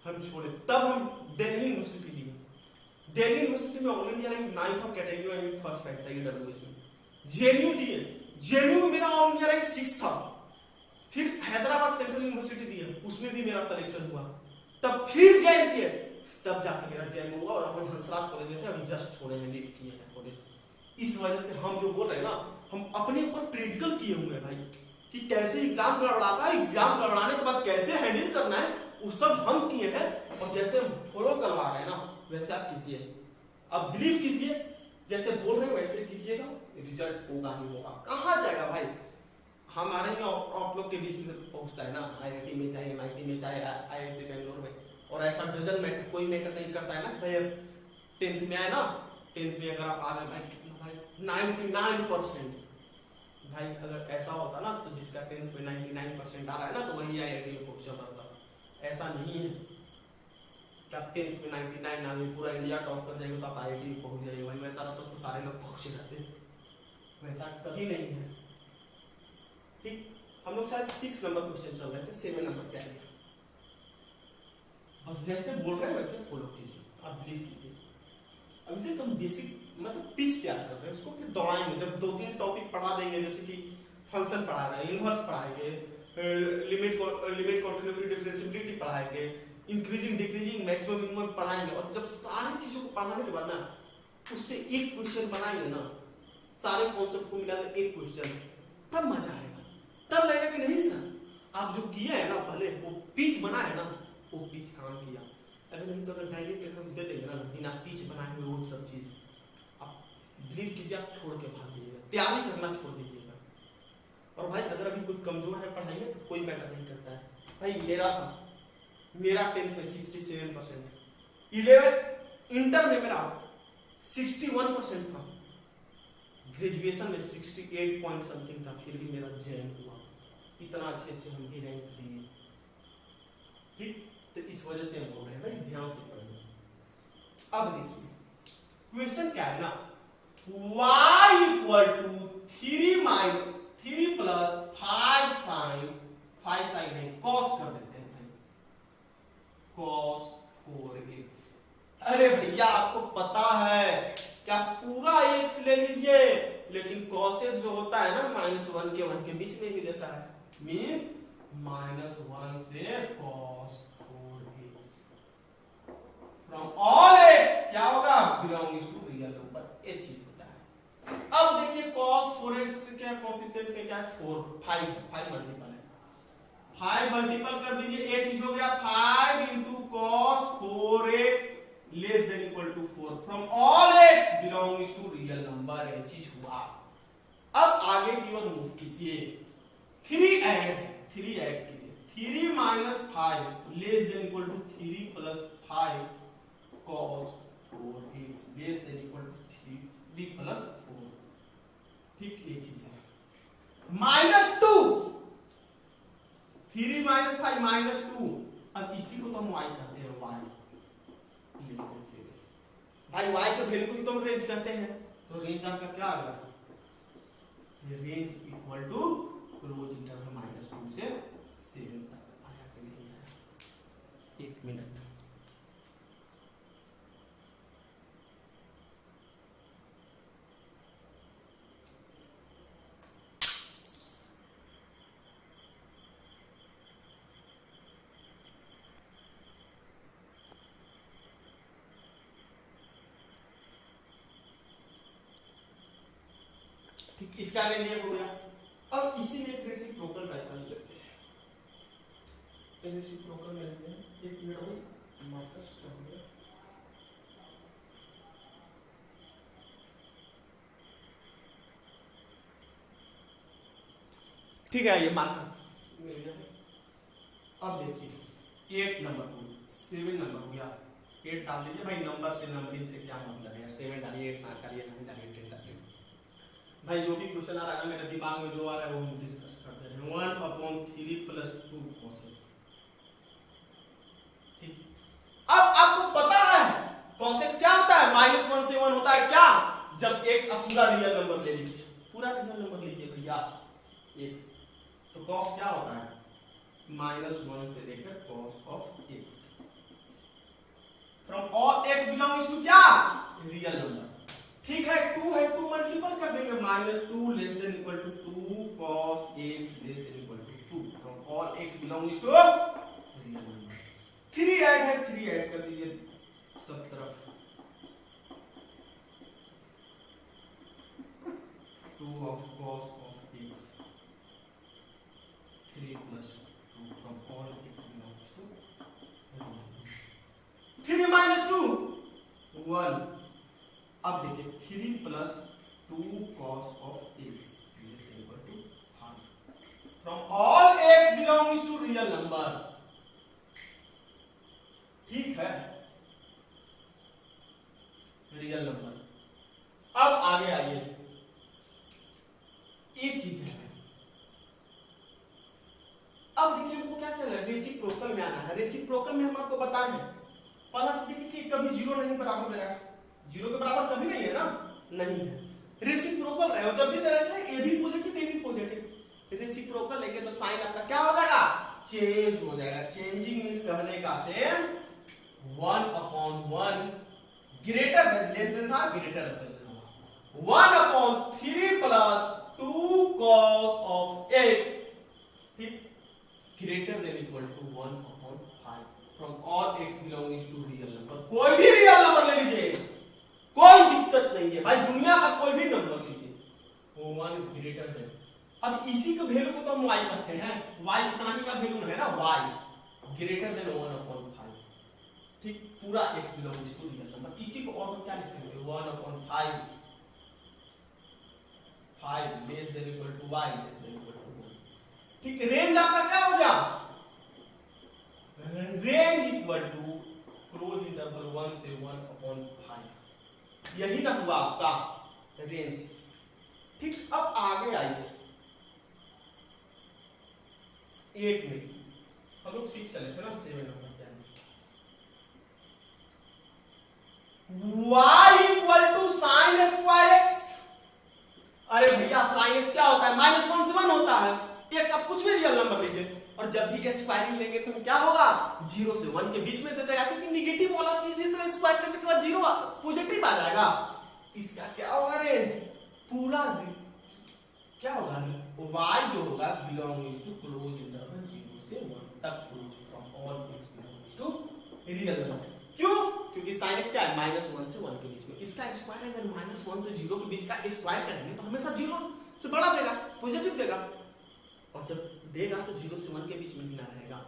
हम छोड़े, तब हम दिल्ली यूनिवर्सिटी दिए, दिल्ली यूनिवर्सिटी में all India rank 9th of category में फर्स्ट रैंक था ईडब्ल्यूएस में, जेएनयू दिए, जेएनयू में मेरा ऑल इंडिया रैंक 6 था, फिर हैदराबाद सेंट्रल यूनिवर्सिटी दिए, उसमें भी मेरा सिलेक्शन हुआ, तब फिर जैन दिए, तब जाके मेरा जैन हुआ और हम हंसराज कॉलेज में थे, अभी जस्ट छोड़े हैं, लीव किए हैं कॉलेज। इस वजह से हम जो बोल रहे हैं ना, हम अपने ऊपर प्रैक्टिकल किए हुए हैं भाई कि कैसे एग्जाम गड़बड़ाता है, एग्जाम गड़बड़ाने के बाद कैसे हैंडल करना है, वो सब हम किए हैं और जैसे हम फॉलो करवा रहे हैं ना वैसे आप कीजिए, अब बिलीव कीजिए, जैसे बोल रहे हो वैसे कीजिएगा, रिजल्ट होगा ही होगा। कहाँ जाएगा भाई, हमारे ही आप लोग के बीच में पहुंचता है ना, आईआईटी में चाहे एमआईटी में चाहे आईआईसी बेंगलोर में, और ऐसा डजन मैटर, कोई मैटर नहीं करता है ना भाई 10th में आए ना, 10th में अगर आप आ गए भाई कितना भाई 99%, भाई अगर ऐसा होता ना तो जिसका 10th में 99% आ रहा है ना तो वही आईआईटी में पहुंचा पाता, ऐसा नहीं है कि आप 10th में 99 आदमी पूरा इंडिया टॉप कर जाएगा तो आप आईआईटी में पहुंच जाइए, भाई वैसा रहता तो सारे लोग पहुंच जाते, वैसा कभी नहीं है। ठीक, हम लोग शायद 6 नंबर क्वेश्चन चल रहे थे, 7 नंबर क्या है, बस जैसे बोल रहे हैं वैसे फॉलो कीजिए, आप बिलीव कीजिए। अभी तक हम बेसिक मतलब पिच तैयार कर रहे हैं, उसको फिर दौड़ाएंगे, जब 2-3 टॉपिक पढ़ा देंगे, जैसे कि फंक्शन पढ़ा रहे हैं, इनवर्स पढ़ाएंगे, लिमिट कॉन्टिन्यूटी डिफरेंशिएबिलिटी पढ़ाएंगे, इंक्रीजिंग डिक्रीजिंग मैक्सिमम मिनिमम पढ़ाएंगे, और जब सारी चीजों को पढ़ाने के बाद ना उससे एक क्वेश्चन बनाएंगे ना, सारे कॉन्सेप्ट को मिलाकर एक क्वेश्चन, तब मजा आएगा, तब लगेगा कि नहीं सर आप जो किए हैं ना, भले वो पिच बनाए ना, वो पिच काम किया, अगर नहीं तो अगर डायरेक्ट एकदम दे देंगे ना बिना पिच बनाए हुए वो सब चीज, आप बिलीव कीजिए आप छोड़ के भाग जाइएगा, तैयारी करना छोड़ दीजिएगा। और भाई अगर अभी कोई कमजोर है पढ़ाई में तो कोई मैटर नहीं करता है, भाई मेरा 10th में 67%, 11 इंटर में मेरा 61% था, ग्रेजुएशन में 68 पॉइंट समथिंग था, फिर भी मेरा जैन हुआ, इतना अच्छे हम भी रैंक दिए। ठीक, तो इस वजह से हम बोल रहे हैं भाई ध्यान से पढ़िए। अब देखिए क्वेश्चन क्या है ना, y equal to 3 plus 5 sine है, cos कर देते हैं भाई, cos 4x। अरे भैया आपको पता है क्या, पूरा x ले लीजिए, लेकिन cos x जो होता है ना -1 के 1 के बीच में ही देता है, मीन्स -1 से cos 4x from all x क्या होगा, बिलोंग्स टू रियल नंबर, ये चीज होता है। अब देखिए cos 4x क्या कोएफिशिएंट में क्या है 5 मल्टीपल है, 5 मल्टीपल कर दीजिए, ये चीज हो गया 5 into cos 4x less than equal to 4 from all x belongs to real number, ये चीज हुआ। अब आगे की ओर मूव कीजिए, 3 ऐड कीजिए, 3 minus 5 less than equal to 3 plus 5 cos 4x less than equal to 3 plus 4। ठीक, ये चीज है। -2 3 minus 5 -2 भाई y के वैल्यू को ही तो हम रेंज कहते हैं, तो रेंज आपका क्या आ गया, range equal to close interval -2 से 7 तक आया कि नहीं आया। एक मिनट, ठीक, इसका रेंज ये हो गया। अब इसी में एक रेसिप्रोकल टाइप का लेते हैं, रेसिप्रोकल में लेते हैं। एक मिनट भाई, मार्कस का हो गया। ठीक है, ये मार्कर मिल गया। अब देखिए 8 नंबर हो गया, 7 नंबर हो गया, 8 डाल दीजिए भाई। नंबर से नंबरिंग से क्या मतलब है, 7 डालिए, 8 ना करिए, 9 डालिए, 10 डालिए। भाई जो भी क्वेश्चन आ रहा है मेरे दिमाग में जो आ रहा है वो हम डिस्कस करते हैं। 1/3 + 2 cosec। ठीक, अब आपको पता है cosec क्या होता है, -1 से 1 होता है क्या, जब x, अब पूरा रियल नंबर ले लीजिए, पूरा रियल नंबर लीजिए भैया x, तो cos क्या होता है, -1 से लेकर cos of x from all x belongs to क्या, रियल नंबर। ठीक है, 2 है, 2 मल्टीपल कर देंगे, -2 <= 2 cos x <= 2 from all x belongs to real number. 3 add है, 3 ऐड कर दीजिए सब तरफ, 2 of cos of x 3 + 2 from all x belongs to 3 - 2 1। अब देखिए 3 + 2 cos of x = 5 from all x belongs to real number। ठीक है, रियल नंबर। अब आगे आइए, एक चीज है, अब देखिए हमको क्या चल रहा है, रेसिप्रोकल में आना है। रेसिप्रोकल में हम आपको बताए हैं, पहला चीज देखिए कि कभी 0 नहीं बराबर दे रहा है, 0 के बराबर कभी नहीं है ना, नहीं है। रेसिप्रोकल रहे और जब भी दे रहा है ए भी पॉजिटिव, ए भी पॉजिटिव, रेसिप्रोकल लेंगे तो साइन आपका क्या हो जाएगा, चेंज हो जाएगा। चेंजिंग मींस कहने का sense 1/1 greater than, less than था, greater than 1/3 + 2 cos of x, ठीक, greater than equal to 1/5 from all x belonging to real number. कोई भी रियल नंबर ले लीजिए, कोई दिक्कत नहीं है भाई, दुनिया का कोई भी नंबर लीजिए, वो 1 ग्रेटर देन। अब इसी के वैल्यू को तो हम y कहते हैं, y इतना ही का वैल्यू है ना, y ग्रेटर देन 1/5, ठीक, पूरा x belonging to real number. इसी को और हम क्या लिख सकते हैं, 1/5 5 less than equal to y less than equal to 1। ठीक, रेंज आपका क्या हो गया, range equal to close interval 1 से 1/5, यही ना हुआ आपका रेंज। ठीक, अब आगे आइए 8 में, हम लोग 6 चले थे ना, 7 नंबर पे आइए। y = sin² x। अरे भैया sin x क्या होता है, -1 से 1 होता है, x आप कुछ भी रियल नंबर लीजिए, और जब भी स्क्वायरिंग लेंगे तो क्या होगा, 0 से 1 के बीच में दे देगा, क्योंकि नेगेटिव वाला चीज है तो स्क्वायर करने के बाद 0 पॉजिटिव आ जाएगा। इसका क्या होगा रेंज, पूरा क्या होगा, y जो होगा बिलोंगिंग टू क्लोज इंटरवल 0 से 1 तक, close from all x belonging to real number. क्यों, क्योंकि sin x क्या है, -1 से 1 के बीच में, इसका स्क्वायर अगर -1 से 0 के बीच का स्क्वायर करेंगे तो हमेशा 0 से बड़ा देगा, पॉजिटिव देगा, और जब देगा तो 0 से 1 के बीच में ही ना रहेगा।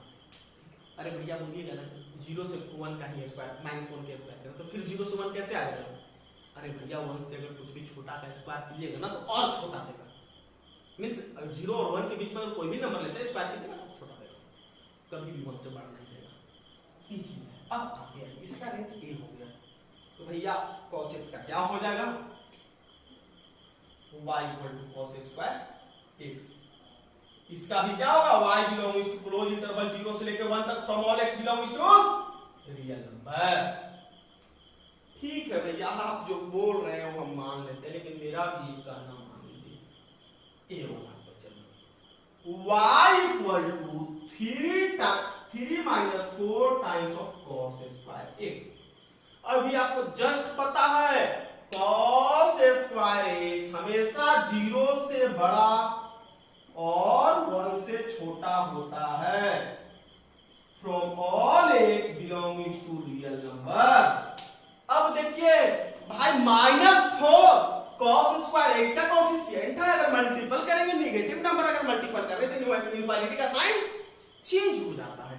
अरे भैया बोलिएगा ना, 0 से 1 का ही स्क्वायर -1 के स्क्वायर करें तो फिर 0 से 1 कैसे आ जाएगा। अरे भैया 1 से अगर कुछ भी छोटा का स्क्वायर कीजिएगा ना तो और छोटा देगा, मींस 0 और 1 के बीच में अगर कोई भी नंबर लेते हैं स्क्वायर कीजिएगा तो छोटा देगा, कभी भी 1 से बड़ा नहीं देगा। ये चीज है। अब आगे इसका रेंज a हो गया, तो भैया cos x का क्या हो जाएगा, y = cos² x। इसका भी क्या होगा, y belonging to close interval 0 से लेकर 1 तक from all x belonging to real number. ठीक है भैया, आप जो बोल रहे हैं वो हम मान लेते हैं, लेकिन मेरा भी एक कहना मान लीजिए। ए वाला पर चलो, y equal to 3 minus 4 times of cos square x. अभी आपको जस्ट पता है कॉस स्क्वायर एक्स हमेशा 0 से बड़ा और 1 से छोटा होता है from all x belonging to real number. अब देखिए भाई -4 cos स्क्वायर x का कोएफिशिएंट है, अगर मल्टीपल करेंगे नेगेटिव नंबर अगर मल्टीपल कर रहे तो इनइक्वालिटी का साइन चेंज हो जाता है।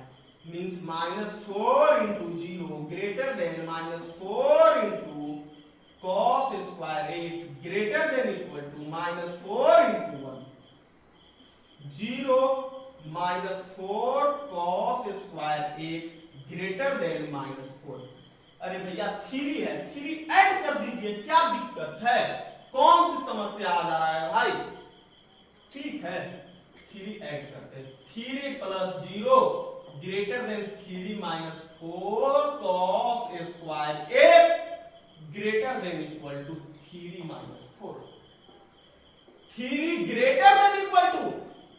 Means -4 into 0 greater than -4 into cos square x greater than equal to -4 into 1। 0 -4 cos square x greater than -4। अरे भैया 3 है, 3 ऐड कर दीजिए, क्या दिक्कत है? कौन सी समस्या आ जा रहा है भाई? ठीक है 3 ऐड करते हैं। 3 + 0 greater than 3 - 4 cos square x greater than equal to 3 - 4। 3 greater than equal to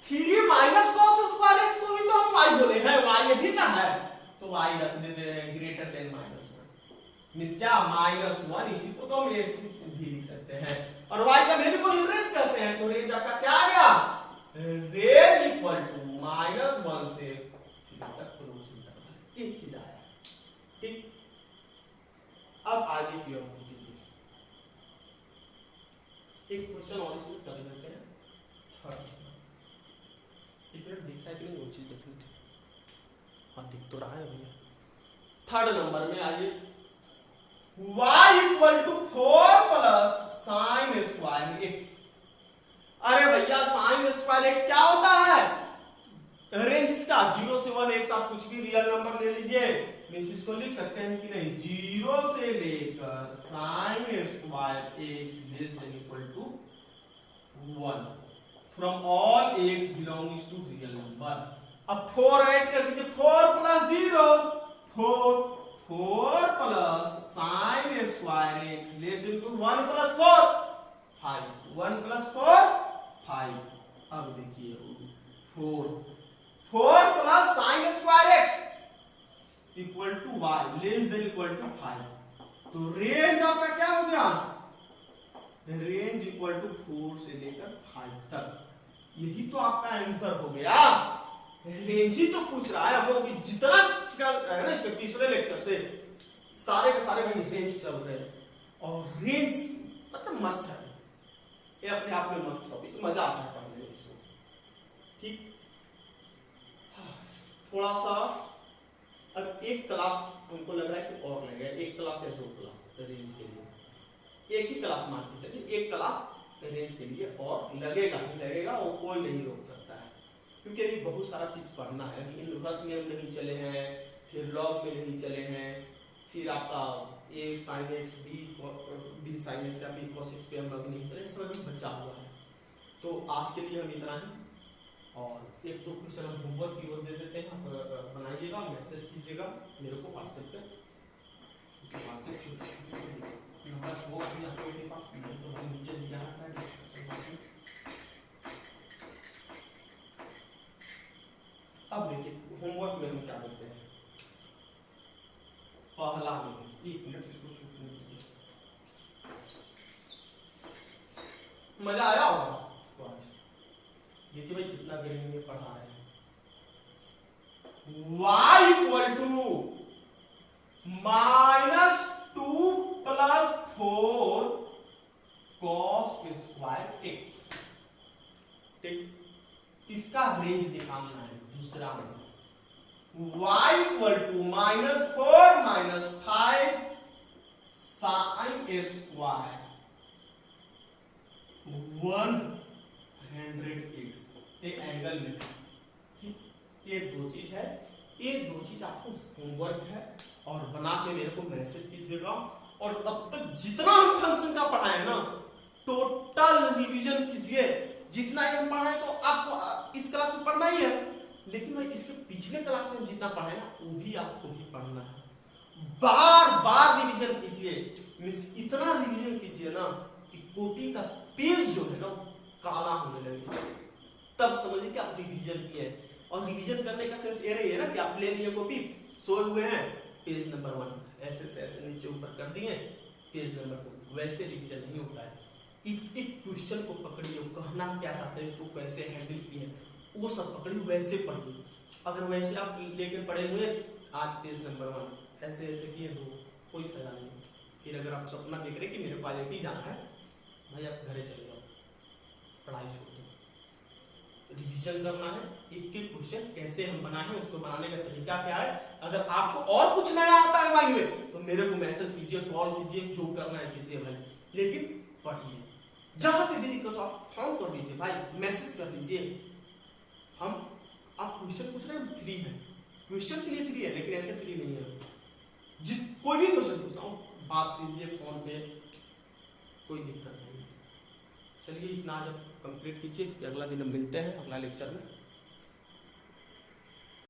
3 minus cos square x को ही तो हम y बोले हैं, y यही ना है, तो y रख देते हैं ग्रेटर देन -1। मींस क्या -1, इसी को तो हम ये भी लिख सकते हैं। और y का वैल्यू को रेंज कहते हैं, तो रेंज आपका क्या आ गया? रेंज इक्वल टू -1 से 3 तक क्लोज इंटरवल, ये चीज आया। ठीक, अब आगे की ओर मूव कीजिए। एक क्वेश्चन और इसमें कर लेते हैं। एक मिनट दिख रहा है कि नहीं, वो चीज देखनी थी। हाँ दिख तो रहा है भैया। थर्ड नंबर में आइए, y equal to 4 plus sine square x। अरे भैया साइन स्क्वायर x क्या होता है? रेंज इसका 0 से 1 x, आप कुछ भी रियल नंबर ले लीजिए, मींस इसको लिख सकते हैं कि नहीं 0 से लेकर sine square x less than equal to 1 from all x belonging to real number. अब 4 ऐड कर दीजिए, 4 + 0 4 plus sine square x less than equal 1 + 4 5 1 + 4 5। अब देखिए 4 plus sine square x equal to y less than equal to 5। तो range आपका क्या हो गया? रेंज इक्वल टू 4 से लेकर 5 तक। यही तो आपका आंसर हो गया। रेंज ही तो पूछ रहा है हम लोग, जितना है ना इसके पिछले लेक्चर से सारे के सारे भाई रेंज चल रहे हैं, और रेंज मतलब मस्त है, ये अपने आप में मस्त टॉपिक, मजा आता है पढ़ने में इसको। ठीक, थोड़ा सा अब एक क्लास हमको लग रहा है कि और लगेगा, 1 क्लास या 2 क्लास रेंज के लिए, एक ही क्लास मान के चलिए, 1 क्लास रेंज के लिए और लगेगा ही लगेगा, और कोई नहीं रोक सकता है, क्योंकि अभी बहुत सारा चीज पढ़ना है। अभी इनवर्स में हम नहीं चले हैं, फिर लॉग में नहीं चले हैं, फिर आपका a sin x b sin x या b cos x पे हम लोग नहीं चले, सब अभी बचा हुआ है। तो आज के लिए हम इतना ही, और एक दो क्वेश्चन हम होमवर्क की ओर दे देते हैं, बनाइएगा, मैसेज कीजिएगा मेरे को व्हाट्सएप पे। नंबर वो भी आप लोगों के पास नहीं तो भाई नीचे दिया रहता है। अब देखिए होमवर्क में हम क्या करते हैं। पहला में 1 मिनट इसको सूखने दीजिए। मजा आया होगा तो आज देखिए भाई कितना गर्मी में पढ़ा रहे हैं। y equal to -2 + 4 cos square x। ठीक, इसका रेंज निकालना है। दूसरा में y equal to -4 - 5 sin square 100x, एक एंगल में। ठीक, ये दो चीज है, ये दो चीज आपको होमवर्क है, और बना के मेरे को मैसेज कीजिएगा। और अब तक जितना हम फंक्शन का पढ़ाए ना, टोटल रिवीजन कीजिए। जितना ही हम पढ़ाए तो आपको इस क्लास में पढ़ना ही है, लेकिन भाई इसके पिछले क्लास में जितना पढ़ाए ना वो भी आपको ही पढ़ना है। बार बार रिवीजन कीजिए। कीजिए, मीन्स इतना रिवीजन कीजिए ना कि कॉपी का पेज जो है ना काला होने लगे, तब समझिए कि आप रिवीजन किए हैं। और रिवीजन करने का सेंस ये नहीं है ना कि आप ले लिए कॉपी, सोए हुए हैं, पेज नंबर 1 ऐसे से ऐसे नीचे ऊपर कर दिए, पेज नंबर 2, वैसे रिवीजन नहीं होता है। एक क्वेश्चन को पकड़िए, वो कहना क्या चाहते हैं, उसको कैसे हैंडल किए, वो सब पकड़िए, वैसे पढ़िए। अगर वैसे आप लेकर पढ़े हुए आज पेज नंबर 1 ऐसे ऐसे किए तो कोई फायदा नहीं। फिर अगर आप सपना देख रहे कि मेरे पास एक जाना है, भाई आप घरे चले जाओ, पढ़ाई छोड़ दो। रिवीजन करना है, एक एक क्वेश्चन कैसे हम बनाए, उसको बनाने का तरीका क्या है। अगर आपको और कुछ नया आता है माइंड में तो मेरे को मैसेज कीजिए, कॉल कीजिए, जो करना है कीजिए भाई, लेकिन पढ़िए। जहां पे भी दिक्कत हो आप फोन कर दीजिए भाई, मैसेज कर दीजिए। हम आप क्वेश्चन पूछ रहे हैं, फ्री है, क्वेश्चन के लिए फ्री है, लेकिन ऐसे फ्री नहीं है। कोई भी क्वेश्चन पूछना हो बात कीजिए फोन पे, कोई दिक्कत नहीं। चलिए इतना जब कंप्लीट कीजिए, इसके अगला दिन हम मिलते हैं अगला लेक्चर में।